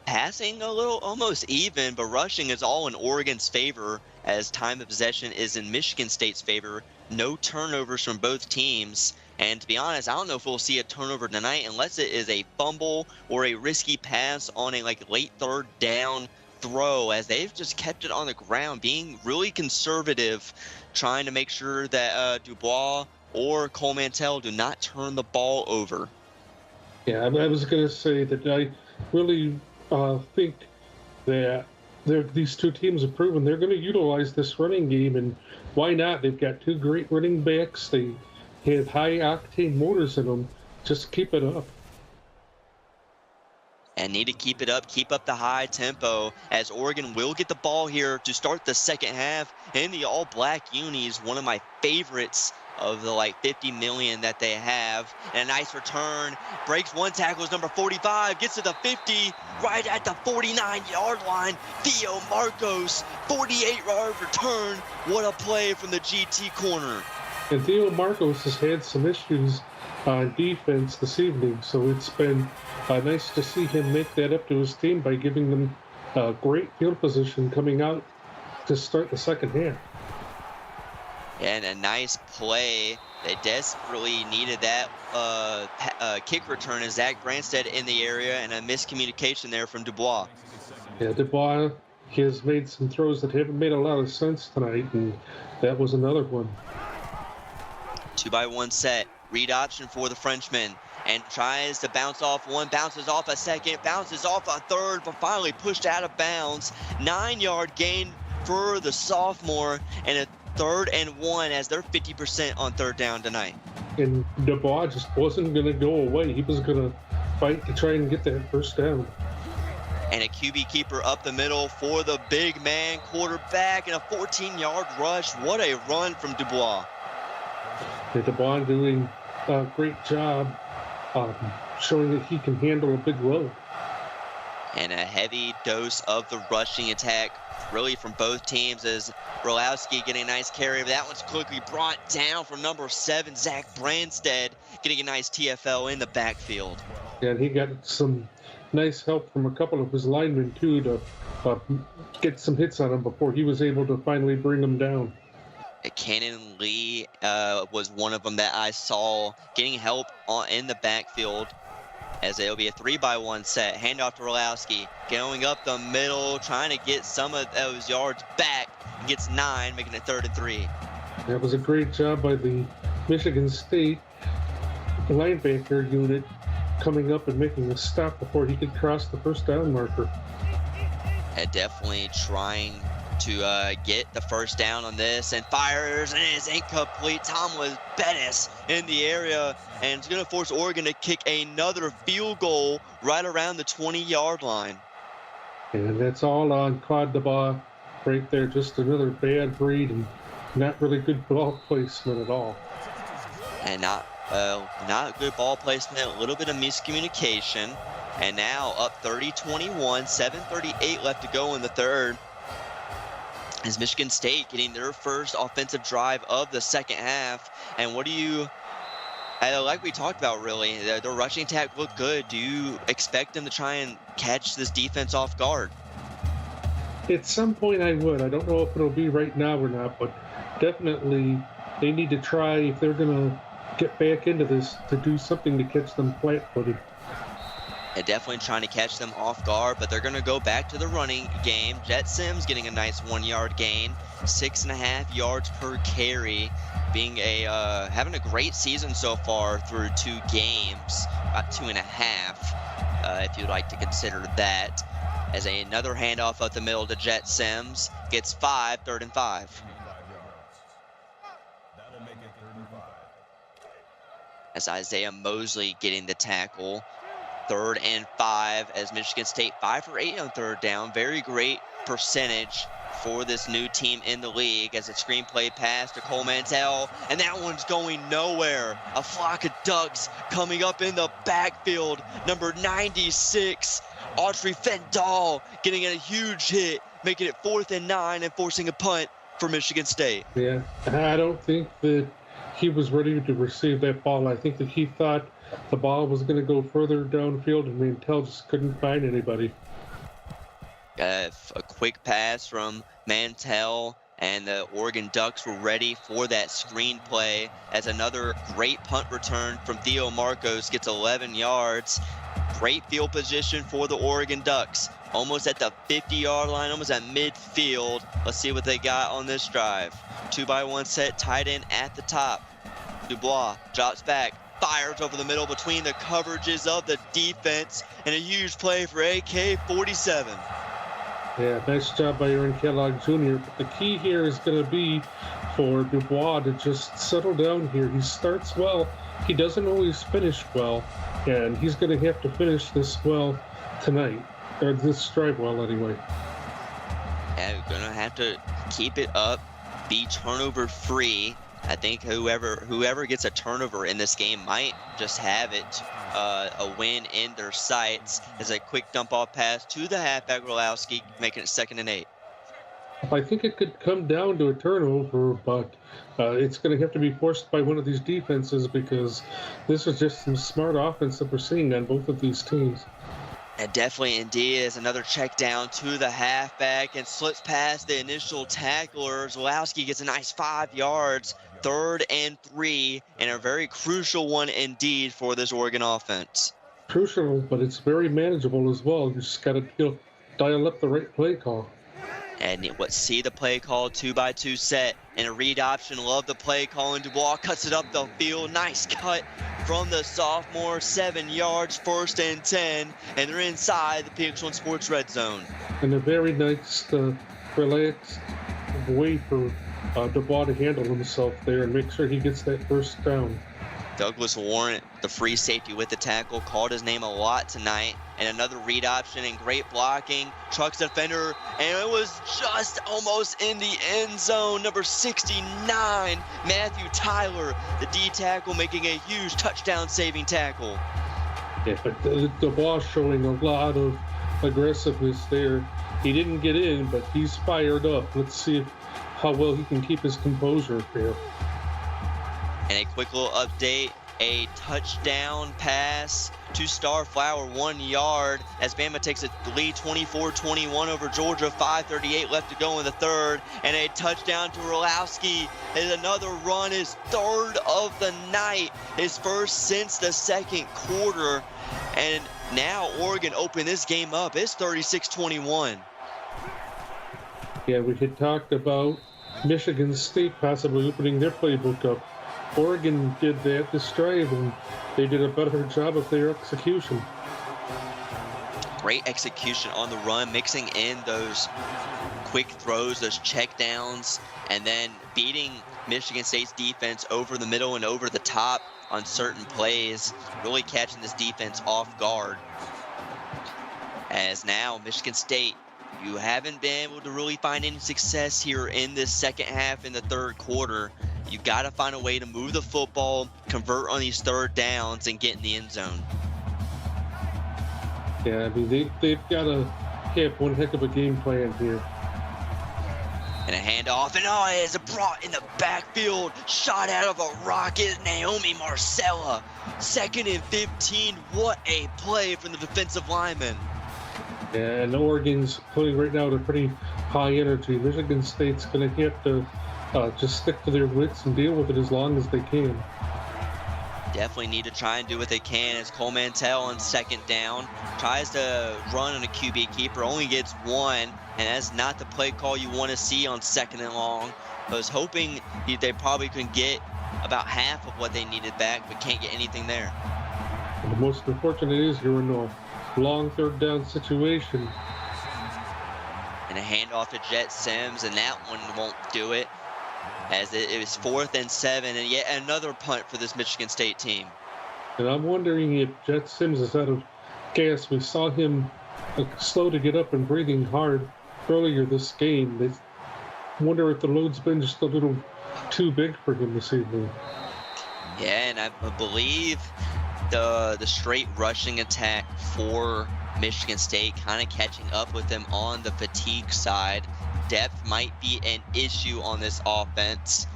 passing a little almost even, but rushing is all in Oregon's favor as time of possession is in Michigan State's favor. No turnovers from both teams. And to be honest, I don't know if we'll see a turnover tonight unless it is a fumble or a risky pass on a late 3rd down throw, as they've just kept it on the ground, being really conservative, trying to make sure that Dubois or Cole Mantell do not turn the ball over.
Yeah, I was going to say that I really think that these two teams have proven they're going to utilize this running game, and why not? They've got 2 great running backs. They have high-octane motors in them. Just keep it up.
And need to keep it up, keep up the high tempo, as Oregon will get the ball here to start the second half in the all-black unis, one of my favorites of the 50 million that they have. And a nice return, breaks one tackle, is number 45, gets to the 50, right at the 49-yard line. Theo Marcos, 48-yard return. What a play from the GT corner.
And Theo Marcos has had some issues on defense this evening, so it's been nice to see him make that up to his team by giving them great field position coming out to start the second half.
And a nice play. They desperately needed that kick return as Zach Branstead in the area, and a miscommunication there from Dubois.
Yeah, Dubois has made some throws that haven't made a lot of sense tonight, and that was another one.
2-by-1 set. Read option for the Frenchman, and tries to bounce off one, bounces off a second, bounces off a third, but finally pushed out of bounds. 9-yard gain for the sophomore, and a 3rd and 1 as they're 50% on 3rd down tonight.
And Dubois just wasn't going to go away. He was going to fight to try and get that first down.
And a QB keeper up the middle for the big man quarterback, and a 14-yard rush. What a run from Dubois.
Yeah, Dubois doing a great job showing that he can handle a big load.
And a heavy dose of the rushing attack, really from both teams, as Rulowski getting a nice carry. That one's quickly brought down from number 7, Zach Branstead, getting a nice TFL in the backfield.
Yeah, and he got some nice help from a couple of his linemen, too, to get some hits on him before he was able to finally bring him down.
Cannon Lee was one of them that I saw getting help in the backfield, as it'll be a 3-by-1 set. Handoff to Rulowski, going up the middle, trying to get some of those yards back. Gets 9, making it 3rd and 3.
That was a great job by the Michigan State linebacker unit coming up and making a stop before he could cross the first down marker.
And definitely trying to get the first down on this, and fires, and it is incomplete. Thomas Bettis in the area, and it's going to force Oregon to kick another field goal right around the 20-yard line.
And that's all on Claude Dubois right there. Just another bad read and not really good ball placement at all.
And not good ball placement, a little bit of miscommunication. And now up 30-21, 7:38 left to go in the third. Is Michigan State getting their first offensive drive of the second half. And what do you Like we talked about, really, the rushing attack looked good. Do you expect them to try and catch this defense off guard?
At some point I would. I don't know if it'll be right now or not, but definitely they need to try, if they're going to get back into this, to do something to catch them flat-footed.
And definitely trying to catch them off guard, but they're going to go back to the running game. Jet Sims getting a nice 1-yard gain, 6.5 yards per carry, being having a great season so far through 2 games, about 2.5, if you'd like to consider that. As another handoff up the middle to Jet Sims, gets 5, 3rd and 5. As Isaiah Mosley getting the tackle. 3rd and 5 as Michigan State 5 for 8 on 3rd down. Very great percentage for this new team in the league as a screenplay pass to Cole Mantell, and that one's going nowhere. A flock of ducks coming up in the backfield. Number 96, Autry Fendall, getting a huge hit, making it 4th and 9 and forcing a punt for Michigan State.
Yeah, I don't think that he was ready to receive that ball. I think that he thought the ball was going to go further downfield, and Mantell just couldn't find anybody.
A quick pass from Mantell, and the Oregon Ducks were ready for that screenplay as another great punt return from Theo Marcos gets 11 yards. Great field position for the Oregon Ducks. Almost at the 50-yard line, almost at midfield. Let's see what they got on this drive. 2-by-1 set, tight end at the top. Dubois drops back, fires over the middle between the coverages of the defense, and a huge play for AK-47.
Yeah, nice job by Aaron Kellogg Jr. But the key here is going to be for Dubois to just settle down here. He starts well. He doesn't always finish well, and he's going to have to finish this well tonight, or this drive well anyway.
And we're going to have to keep it up, be turnover free. I think whoever gets a turnover in this game might just have it a win in their sights. As a quick dump off pass to the halfback Rolowski, making it 2nd and 8.
I think it could come down to a turnover, but it's going to have to be forced by one of these defenses, because this is just some smart offense that we're seeing on both of these teams.
And definitely indeed is another check down to the halfback and slips past the initial tacklers. Wolowski gets a nice 5 yards, 3rd and 3, and a very crucial one indeed for this Oregon offense.
Crucial, but it's very manageable as well. You just got to dial up the right play call.
And see the play call, 2-by-2 set, and a read option. Love the play call, and Dubois cuts it up the field. Nice cut from the sophomore, 7 yards, 1st and 10, and they're inside the PX1 Sports Red Zone.
And a very nice, relaxed way for Dubois to handle himself there and make sure he gets that 1st down.
Douglas Warren, the free safety with the tackle, called his name a lot tonight. And another read option and great blocking. Trucks defender, and it was just almost in the end zone. Number 69, Matthew Tyler, the D tackle, making a huge touchdown-saving tackle.
Yeah, but Dubois showing a lot of aggressiveness there. He didn't get in, but he's fired up. Let's see how well he can keep his composure there.
And a quick little update, a touchdown pass to Starflower, 1 yard, as Bama takes a lead 24-21 over Georgia, 5:38 left to go in the 3rd, and a touchdown to Rolowski. And another run, his 3rd of the night, his 1st since the 2nd quarter. And now Oregon opened this game up. It's 36-21.
Yeah, we had talked about Michigan State possibly opening their playbook up. Oregon did that this drive, and they did a better job of their execution.
Great execution on the run, mixing in those quick throws, those check downs, and then beating Michigan State's defense over the middle and over the top on certain plays, really catching this defense off guard. As now Michigan State, you haven't been able to really find any success here in this second half in the 3rd quarter. You've got to find a way to move the football, convert on these 3rd downs, and get in the end zone.
Yeah, I mean, they've got to have one heck of a game plan here.
And a handoff, and oh, it is brought in the backfield. Shot out of a rocket, Naomi Marcella. 2nd and 15. What a play from the defensive lineman.
And Oregon's playing right now at a pretty high energy. Michigan State's going to have to just stick to their wits and deal with it as long as they can.
Definitely need to try and do what they can as Cole Mantell on 2nd down tries to run on a QB keeper, only gets 1, and that's not the play call you want to see on 2nd and long. I was hoping they probably could get about half of what they needed back, but can't get anything there.
And the most unfortunate is you're in a long 3rd down situation.
And a handoff to Jet Sims, and that one won't do it, as it was 4th and 7, and yet another punt for this Michigan State team.
And I'm wondering if Jet Sims is out of gas. We saw him slow to get up and breathing hard earlier this game. I wonder if the load's been just a little too big for him this evening.
Yeah, and I believe the straight rushing attack for Michigan State kind of catching up with them on the fatigue side. Depth might be an issue on this offense,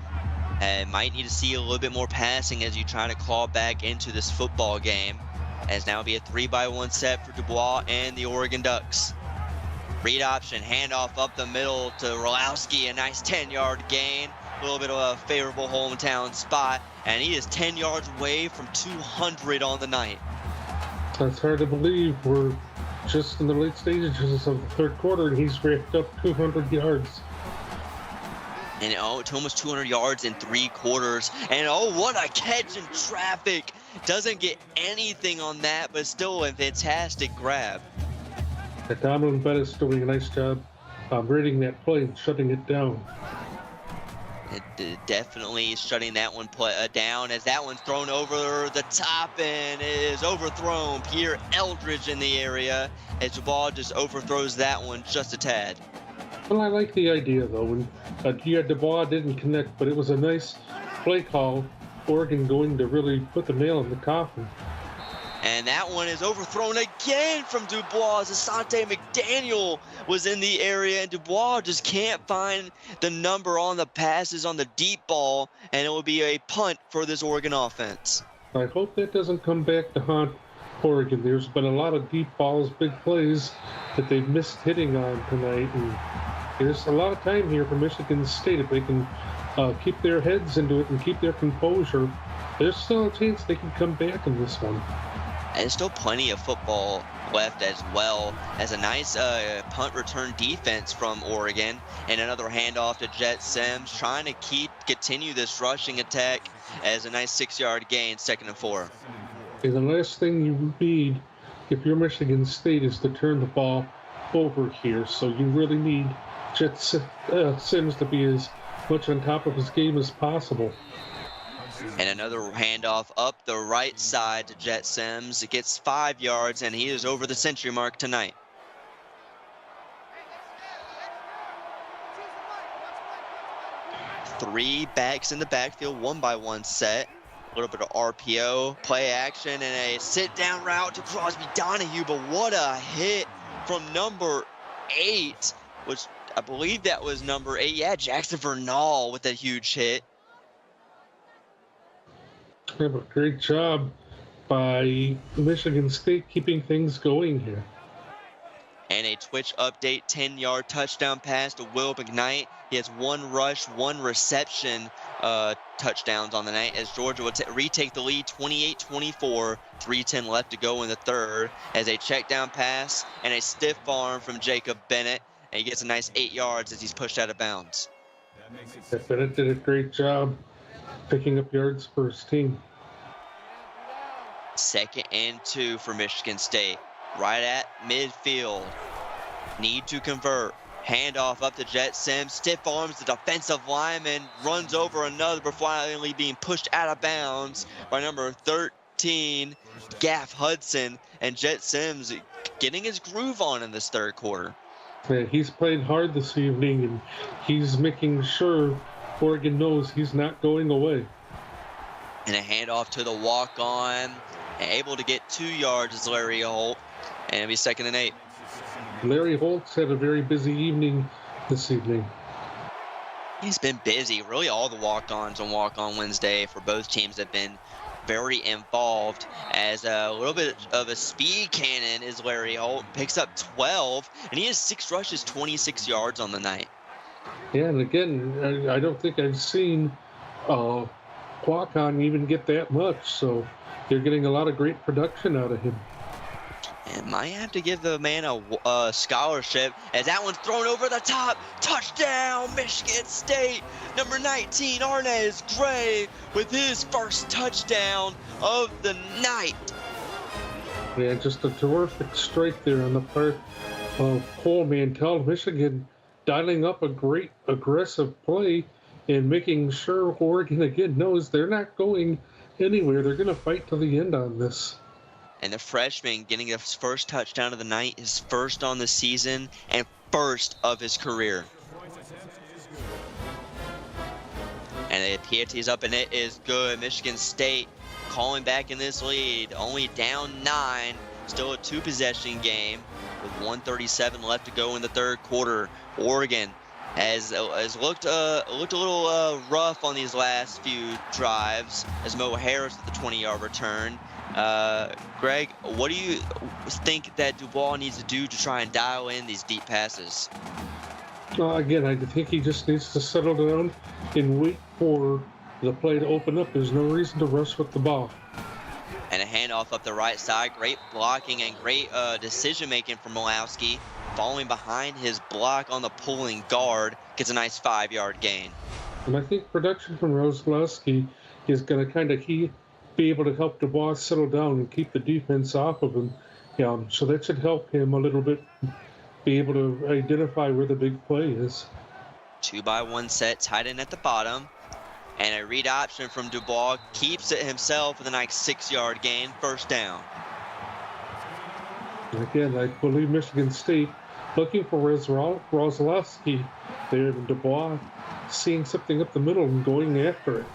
and might need to see a little bit more passing as you try to claw back into this football game, as now be a 3-by-1 set for Dubois and the Oregon Ducks. Read option, handoff up the middle to Rolowski, a nice 10-yard gain, a little bit of a favorable hometown spot, and he is 10 yards away from 200 on the night.
That's hard to believe. We're just in the late stages of the 3rd quarter, and he's racked up 200 yards.
And to almost 200 yards in 3 quarters. And oh, what a catch in traffic. Doesn't get anything on that, but still a fantastic grab.
Dominic Bettis doing a nice job reading that play and shutting it down.
It definitely shutting that one down, as that one's thrown over the top and is overthrown. Pierre Eldridge in the area as the ball just overthrows that one just a tad.
Well, I like the idea, though. And Dubois didn't connect, but it was a nice play call. Oregon going to really put the nail in the coffin.
And that one is overthrown again from Dubois. Asante McDaniel was in the area, and Dubois just can't find the number on the passes on the deep ball, and it will be a punt for this Oregon offense.
I hope that doesn't come back to haunt Oregon. There's been a lot of deep balls, big plays that they've missed hitting on tonight, and there's a lot of time here for Michigan State. If they can keep their heads into it and keep their composure, there's still a chance they can come back in this one.
And there's still plenty of football left, as well as a nice punt return defense from Oregon, and another handoff to Jet Sims, trying to continue this rushing attack as a nice 6-yard gain, 2nd and 4.
And the last thing you need if you're Michigan State is to turn the ball over here. So you really need Jet Sims to be as much on top of his game as possible.
And another handoff up the right side to Jet Sims. It gets 5 yards, and he is over the century mark tonight. Three backs in the backfield, 1-by-1 set. A little bit of RPO, play action, and a sit-down route to Crosby Donahue. But what a hit from number 8, which I believe that was number 8. Yeah, Jackson Vernal with a huge hit.
A great job by Michigan State keeping things going here.
And a Twitch update, 10-yard touchdown pass to Will McKnight. He has 1 rush, 1 reception touchdowns on the night, as Georgia will retake the lead 28-24, 3:10 left to go in the 3rd, as a check down pass and a stiff arm from Jacob Bennett, and he gets a nice 8 yards as he's pushed out of bounds.
Bennett did a great job picking up yards for his team.
2nd and 2 for Michigan State, right at midfield. Need to convert. Handoff up to Jet Sims, stiff arms the defensive lineman, runs over another before finally being pushed out of bounds by number 13, Gaff Hudson, and Jet Sims getting his groove on in this 3rd quarter.
Man, he's played hard this evening, and he's making sure Oregon knows he's not going away.
And a handoff to the walk-on, able to get 2 yards is Larry Holt, and it'll be 2nd and 8.
Larry Holtz had a very busy evening this evening.
He's been busy. Really, all the walk-ons on Walk-On Wednesday for both teams have been very involved, as a little bit of a speed cannon is Larry Holt. Picks up 12, and he has 6 rushes, 26 yards on the night.
Yeah, and again, I don't think I've seen Qualcomm even get that much, so they're getting a lot of great production out of him.
And might have to give the man a scholarship, as that one's thrown over the top. Touchdown, Michigan State. Number 19, Arnaz Gray, with his first touchdown of the night.
Yeah, just a terrific strike there on the part of Cole Mantell. Michigan dialing up a great aggressive play and making sure Oregon again knows they're not going anywhere. They're going to fight to the end on this.
And the freshman getting his first touchdown of the night, his first on the season, and first of his career. And the PAT's up, and it is good. Michigan State calling back in this lead, only down 9, still a 2-possession game with 1:37 left to go in the third quarter. Oregon has looked a little rough on these last few drives, as Mo Harris with the 20-yard return. Greg, what do you think that Dubois needs to do to try and dial in these deep passes?
Again, I think he just needs to settle down and wait for the play to open up. There's no reason to rush with the ball.
And a handoff up the right side. Great blocking and great decision-making from Malowski. Falling behind his block on the pulling guard. Gets a nice 5-yard gain.
And I think production from Roslowski is going to kind of be able to help Dubois settle down and keep the defense off of him. So that should help him a little bit be able to identify where the big play is.
2-by-1 set, tight end at the bottom. And a read option from Dubois keeps it himself with a nice 6-yard gain, first down.
Again, I believe Michigan State looking for Roslowski there, and Dubois seeing something up the middle and going after it.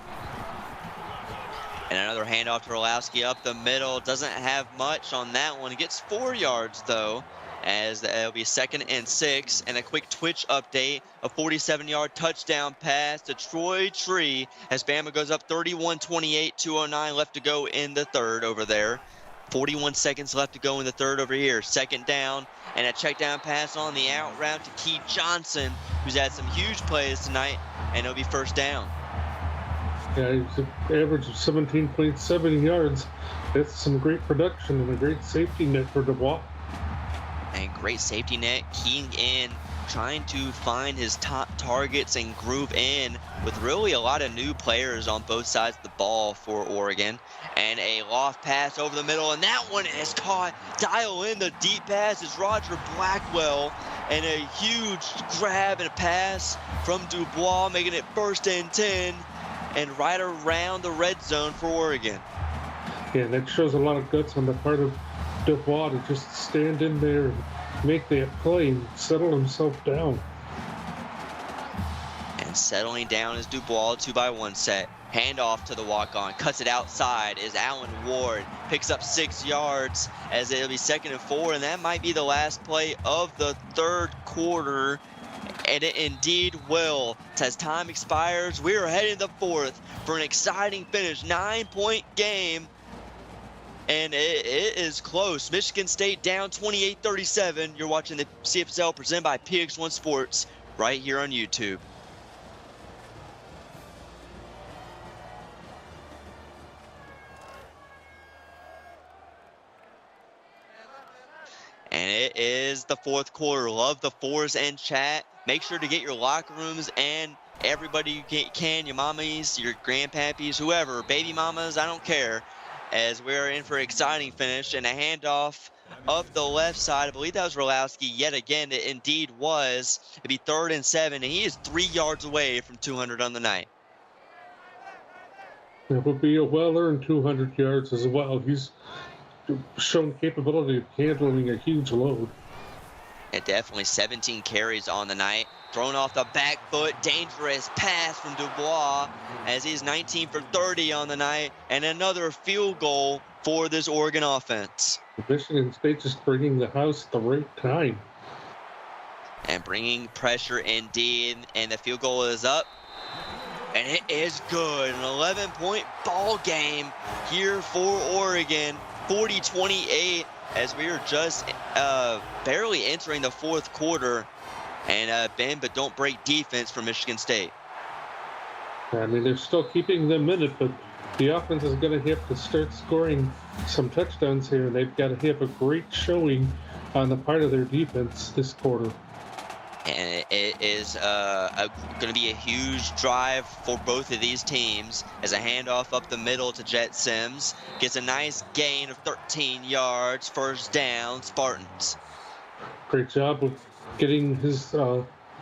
And another handoff to Orlowski up the middle. Doesn't have much on that one. Gets 4 yards, though, as it'll be 2nd and 6. And a quick Twitch update. A 47-yard touchdown pass to Troy Tree as Bama goes up 31-28, 2:09 left to go in the third over there. 41 seconds left to go in the third over here. 2nd down, and a check down pass on the out route to Keith Johnson, who's had some huge plays tonight, and it'll be first down.
Yeah, he's an average of 17.7 yards. That's some great production and a great safety net for Dubois.
And great safety net, keying in, trying to find his top targets and groove in with really a lot of new players on both sides of the ball for Oregon. And a loft pass over the middle, and that one is caught. Dial in the deep pass is Roger Blackwell, and a huge grab and a pass from Dubois, making it 1st and 10. And right around the red zone for Oregon.
Yeah, that shows a lot of guts on the part of Dubois to just stand in there and make that play and settle himself down.
And settling down is Dubois, 2-by-1 set. Handoff to the walk-on, cuts it outside is Allen Ward. Picks up 6 yards as it'll be 2nd and 4, and that might be the last play of the third quarter. And it indeed will. As time expires, we are heading to the fourth for an exciting finish. 9-point game. And it is close. Michigan State down 28-37. You're watching the CFSL presented by PX1 Sports right here on YouTube. And it is the fourth quarter. Love the fours and chat. Make sure to get your locker rooms and everybody you can, your mommies, your grandpappies, whoever, baby mamas, I don't care, as we're in for an exciting finish. And a handoff up the left side. I believe that was Rolowski yet again. It indeed was. It'd be 3rd and 7, and he is 3 yards away from 200 on the night.
It would be a well-earned 200 yards as well. He's shown capability of handling a huge load.
And definitely 17 carries on the night. Thrown off the back foot. Dangerous pass from Dubois as he's 19 for 30 on the night. And another field goal for this Oregon offense.
Michigan State just bringing the house at the right time.
And bringing pressure indeed, and the field goal is up. And it is good. An 11-point ball game here for Oregon. 40-28 as we are just barely entering the fourth quarter. And bend but don't break defense for Michigan State.
I mean, they're still keeping them in it, but the offense is going to have to start scoring some touchdowns here. They've got to have a great showing on the part of their defense this quarter.
And it is going to be a huge drive for both of these teams as a handoff up the middle to Jet Sims. Gets a nice gain of 13 yards. First down, Spartans.
Great job with getting his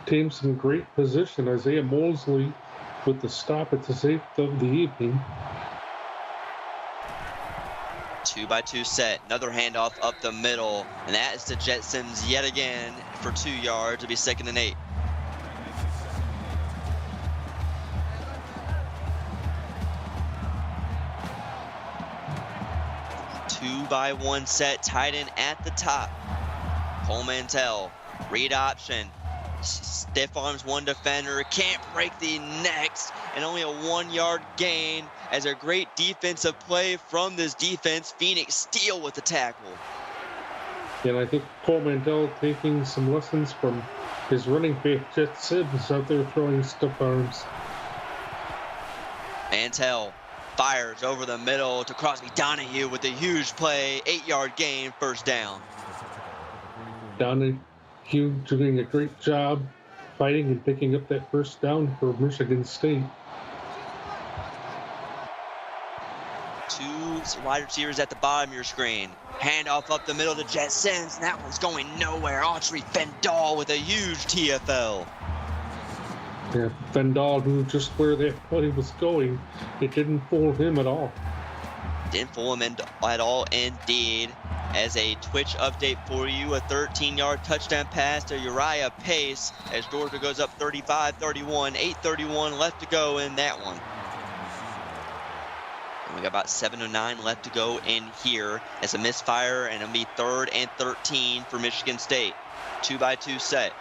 team some great position. Isaiah Mosley with the stop at the 8th of the evening.
2-by-2 set, another handoff up the middle, and that is to Jet Sims yet again for 2 yards. It'll be 2nd and 8. Two-by-one set, tight end at the top. Cole Mantell, read option, stiff arms one defender, can't break the next, and only a 1-yard gain as a great defensive play from this defense. Phoenix Steel with the tackle.
And I think Cole Mandel taking some lessons from his running back Jet Sims out there throwing stiff arms.
Mantell fires over the middle to Crosby Donahue with a huge play, 8-yard gain, first down.
Donahue doing a great job fighting and picking up that first down for Michigan State.
2 wide receivers at the bottom of your screen. Handoff up the middle to Jet Sims, and that one's going nowhere. Autry Fendall with a huge TFL.
Yeah, Fendall knew just where that play was going. It didn't fool him at all.
Didn't fool him at all, indeed. As a Twitch update for you, a 13-yard touchdown pass to Uriah Pace as Georgia goes up 35-31, 8:31 left to go in that one. And we got about 7:09 left to go in here as a misfire, and it'll be 3rd and 13 for Michigan State. 2-by-2 set.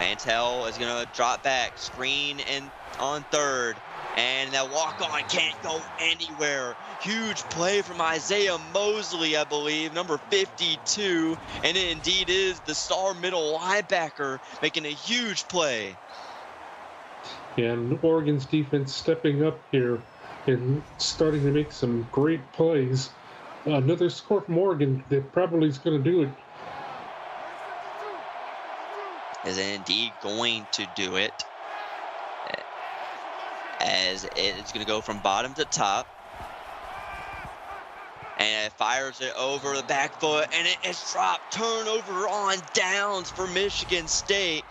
Mantell is going to drop back, screen and on 3rd. And that walk-on can't go anywhere. Huge play from Isaiah Mosley, I believe, number 52. And it indeed is the star middle linebacker making a huge play.
And Oregon's defense stepping up here and starting to make some great plays. Another score from Oregon that probably is going to do it.
Is indeed going to do it. As it's going to go from bottom to top. And it fires it over the back foot, and it is dropped. Turnover on downs for Michigan State.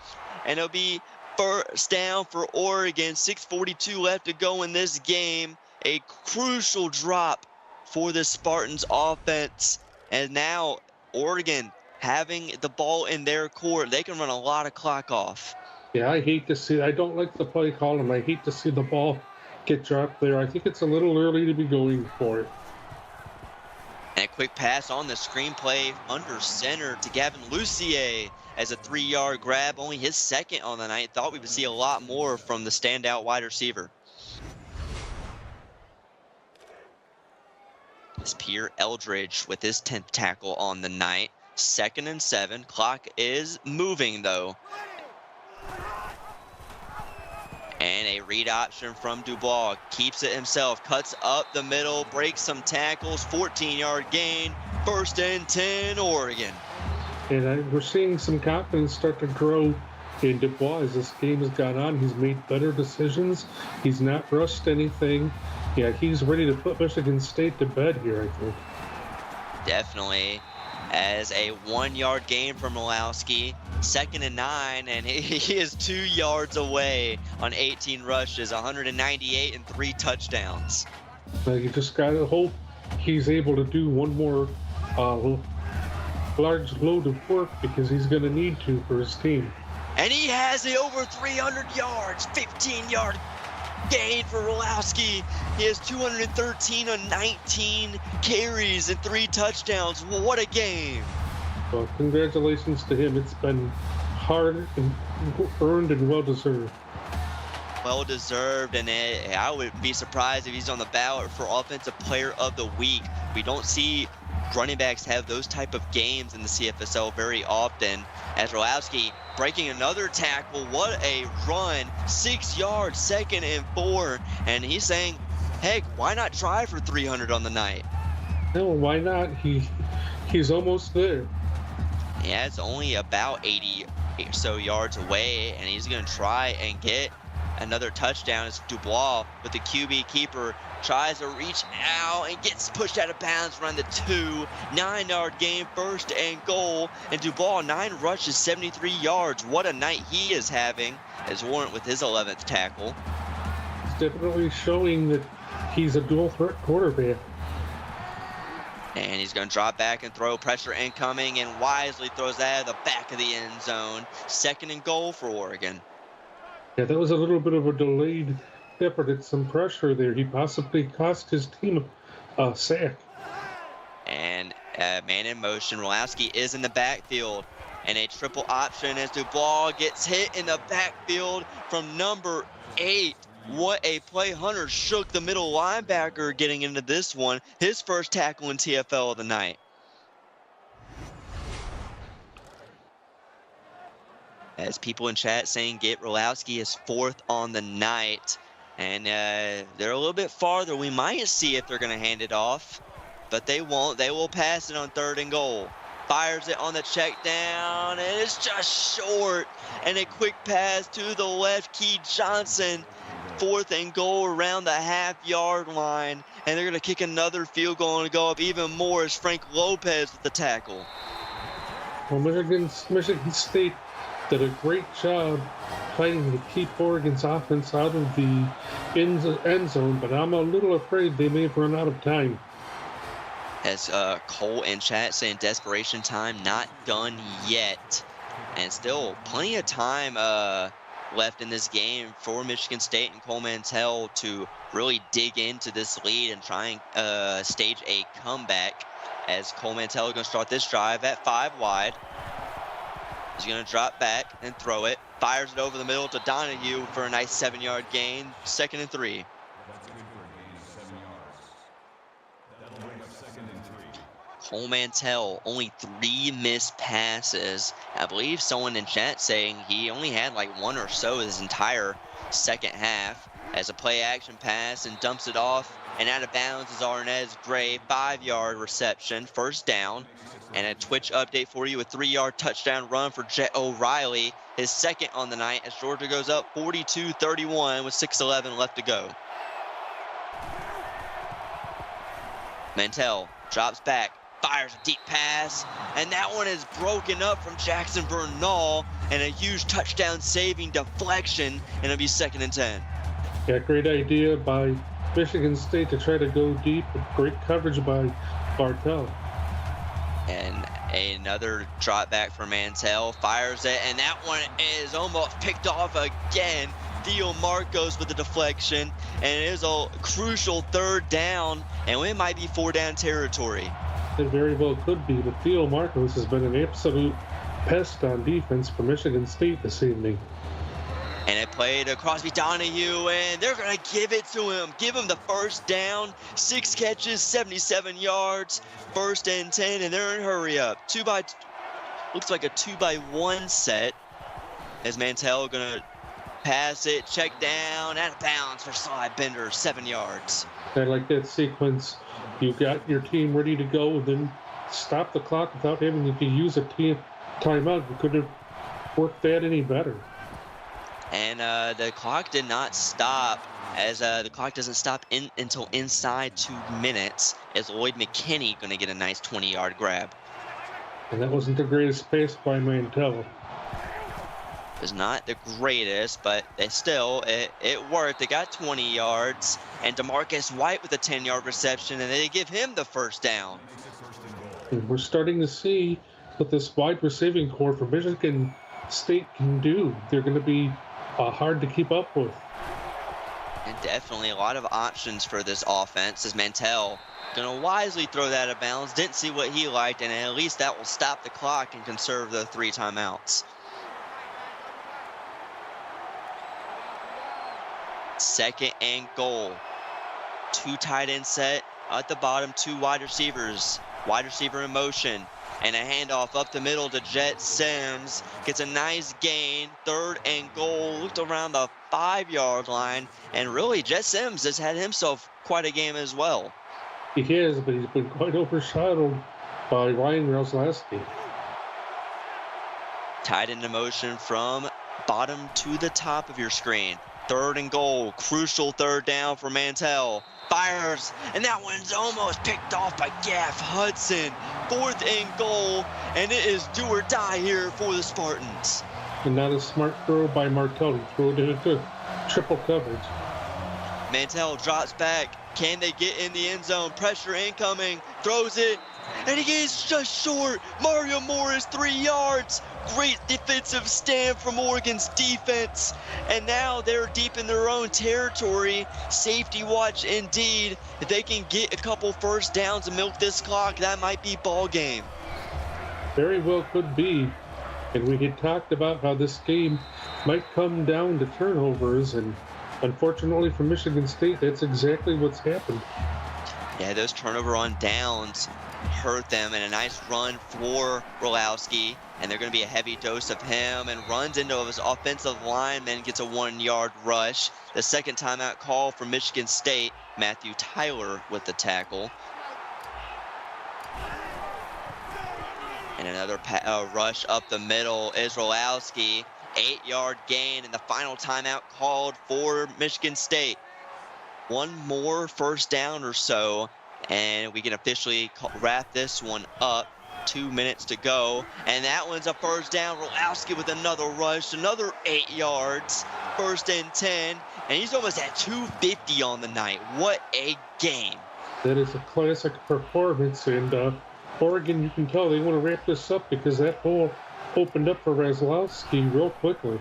And it'll be first down for Oregon. 6:42 left to go in this game. A crucial drop for the Spartans offense. And now Oregon having the ball in their court. They can run a lot of clock off.
Yeah, I hate to see. I don't like the play call, and I hate to see the ball get dropped there. I think it's a little early to be going for it.
And a quick pass on the screenplay under center to Gavin Lucier as a 3-yard grab, only his 2nd on the night. Thought we would see a lot more from the standout wide receiver. It's Pierre Eldridge with his 10th tackle on the night. 2nd and 7. Clock is moving though. And a read option from Dubois. Keeps it himself. Cuts up the middle. Breaks some tackles. 14-yard gain. 1st and 10, Oregon.
And we're seeing some confidence start to grow in Dubois as this game has gone on. He's made better decisions. He's not rushed anything. Yeah, he's ready to put Michigan State to bed here, I think.
Definitely. As a 1-yard gain from Malowski. 2nd and 9, and he is 2 yards away on 18 rushes, 198 and 3 touchdowns.
You just gotta hope he's able to do one more large load of work, because he's gonna need to for his team.
And he has it over 300 yards, 15-yard gain for Rulowski. He has 213 on 19 carries and 3 touchdowns. What a game.
Well, congratulations to him. It's been hard and earned and well deserved.
Well deserved, and I would be surprised if he's on the ballot for Offensive Player of the Week. We don't see running backs have those type of games in the CFSL very often. As Rulowski breaking another tackle, what a run, 6 yards, 2nd and 4, and he's saying, heck, why not try for 300 on the night?
No, why not? He's almost there.
Yeah, it's only about 80 or so yards away, and he's going to try and get another touchdown as Dubois with the QB keeper tries to reach out and gets pushed out of bounds around the 2. 9-yard gain, 1st and goal. And Dubois, 9 rushes, 73 yards. What a night he is having, as Warrant with his 11th tackle.
It's definitely showing that he's a dual threat quarterback.
And he's going to drop back and throw, pressure incoming, and wisely throws that out of the back of the end zone. 2nd and goal for Oregon.
Yeah, that was a little bit of a delayed effort at some pressure there. He possibly cost his team a sack.
And man in motion. Rulowski is in the backfield. And a triple option as Dubois gets hit in the backfield from number 8. What a play. Hunter shook the middle linebacker getting into this one. His first tackle in TFL of the night. As people in chat saying get Rulowski is 4th on the night. And they're a little bit farther. We might see if they're going to hand it off. But they won't. They will pass it on 3rd and goal. Fires it on the check down. And it's just short. And a quick pass to the left. Key Johnson. 4th and goal around the half-yard line. And they're going to kick another field goal and go up even more as Frank Lopez with the tackle.
Well, Michigan State did a great job fighting to keep Oregon's offense out of the end zone, but I'm a little afraid they may have run out of time.
As Cole in chat saying desperation time not done yet. And still plenty of time left in this game for Michigan State and Cole Mantell to really dig into this lead and try and stage a comeback. As Cole Mantell is going to start this drive at 5 wide. He's going to drop back and throw it. Fires it over the middle to Donahue for a nice 7-yard gain. 2nd and 3. Cole Mantell, only 3 missed passes. I believe someone in chat saying he only had like 1 or so his entire second half. As a play action pass and dumps it off. And out of bounds is Arnez Gray. 5-yard reception. 1st down. And a Twitch update for you, a 3-yard touchdown run for Jet O'Reilly, his 2nd on the night as Georgia goes up 42-31 with 6:11 left to go. Mantell drops back, fires a deep pass, and that one is broken up from Jackson Bernal, and a huge touchdown saving deflection, and it'll be 2nd and 10.
Yeah, great idea by Michigan State to try to go deep, with great coverage by Bartel.
And another drop back for Mantell, fires it, and that one is almost picked off again. Theo Marcos with the deflection, and it is a crucial 3rd down, and it might be 4-down territory.
It very well could be, but Theo Marcos has been an absolute pest on defense for Michigan State this evening.
And it played to Crosby Donahue, and they're going to give it to him. Give him the 1st down. 6 catches, 77 yards. 1st and 10, and they're in hurry up. Looks like a 2-by-1 set. As Mantell going to pass it, check down, out of bounds for Sly Bender, 7 yards.
I like that sequence. You got your team ready to go, and then stop the clock without having to use a timeout. You couldn't have worked that any better.
And the clock did not stop, as the clock doesn't stop until inside 2 minutes, as Lloyd McKinney going to get a nice 20-yard grab.
And that wasn't the greatest pace by Mantell.
It was not the greatest, but it worked. They got 20 yards, and DeMarcus White with a 10-yard reception, and they give him the 1st down.
And we're starting to see what this wide receiving core for Michigan State can do. They're going to be hard to keep up with.
And definitely a lot of options for this offense as Mantell going to wisely throw that out of bounds. Didn't see what he liked, and at least that will stop the clock and conserve the 3 timeouts. 2nd and goal. 2 tight end set at the bottom, 2 wide receivers. Wide receiver in motion. And a handoff up the middle to Jet Sims. Gets a nice gain. 3rd and goal. Looked around the 5-yard line. And really, Jet Sims has had himself quite a game as well.
He has, but he's been quite overshadowed by Ryan Roslowski.
Tied into motion from bottom to the top of your screen. 3rd and goal. Crucial 3rd down for Mantell. Fires, and that one's almost picked off by Gaff Hudson. 4th and goal, and it is do or die here for the Spartans.
And not a smart throw by Martell. He threw it into triple coverage.
Mantell drops back. Can they get in the end zone? Pressure incoming. Throws it, and he gets just short. Mario Morris, 3 yards. Great defensive stand from Oregon's defense. And now they're deep in their own territory. Safety watch indeed. If they can get a couple first downs and milk this clock, that might be ball game.
Very well could be. And we had talked about how this game might come down to turnovers. And unfortunately for Michigan State, that's exactly what's happened.
Yeah, those turnover on downs hurt them, and a nice run for Rolowski, and they're going to be a heavy dose of him, and runs into his offensive lineman, gets a 1-yard rush. The 2nd timeout call for Michigan State. Matthew Tyler with the tackle. And another rush up the middle is Rolowski. 8-yard gain, and the final timeout called for Michigan State. One more first down or so, and we can officially wrap this one up. 2 minutes to go, and that one's a first down. Rolowski with another rush, another 8 yards. 1st and 10, and he's almost at 250 on the night. What a game.
That is a classic performance, and Oregon, you can tell they want to wrap this up because that hole opened up for Roslowski real quickly.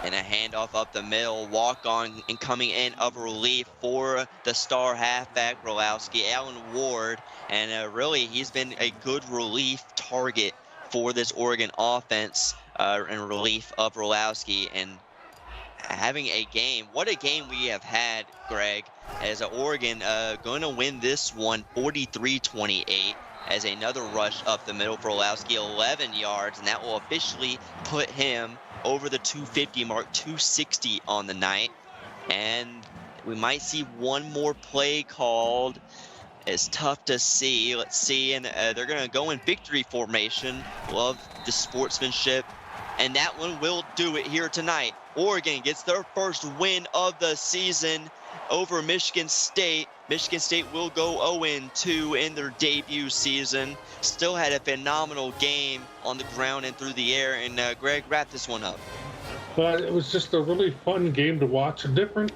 And a handoff up the middle, walk on and coming in of relief for the star halfback Rolowski, Alan Ward. And really, he's been a good relief target for this Oregon offense in relief of Rolowski. And having a game, what a game we have had, Greg, as Oregon going to win this one 43-28. As another rush up the middle for Rolowski, 11 yards, and that will officially put him over the 250 mark, 260 on the night. And we might see one more play called. It's tough to see. Let's see, and they're going to go in victory formation. Love the sportsmanship, and that one will do it here tonight. Oregon gets their first win of the season over Michigan State. Michigan State will go 0-2 in their debut season. Still had a phenomenal game on the ground and through the air. And Greg, wrap this one up.
It was just a really fun game to watch. A different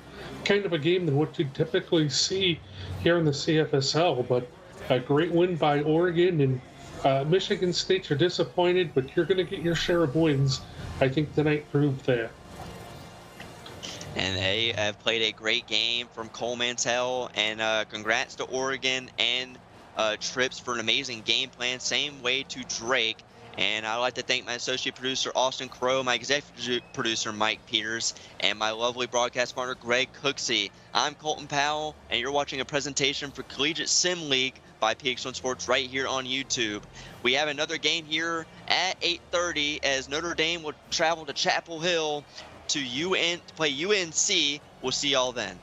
kind of a game than what you typically see here in the CFSL. But a great win by Oregon. And Michigan State, you're disappointed, but you're going to get your share of wins. I think tonight proved that.
And they have played a great game from Cole Mantell. And congrats to Oregon and Trips for an amazing game plan. Same way to Drake. And I'd like to thank my associate producer, Austin Crow, my executive producer, Mike Peters, and my lovely broadcast partner, Greg Cooksey. I'm Colton Powell, and you're watching a presentation for Collegiate Sim League by PX1 Sports right here on YouTube. We have another game here at 8:30 as Notre Dame will travel to Chapel Hill to play UNC. We'll see y'all then.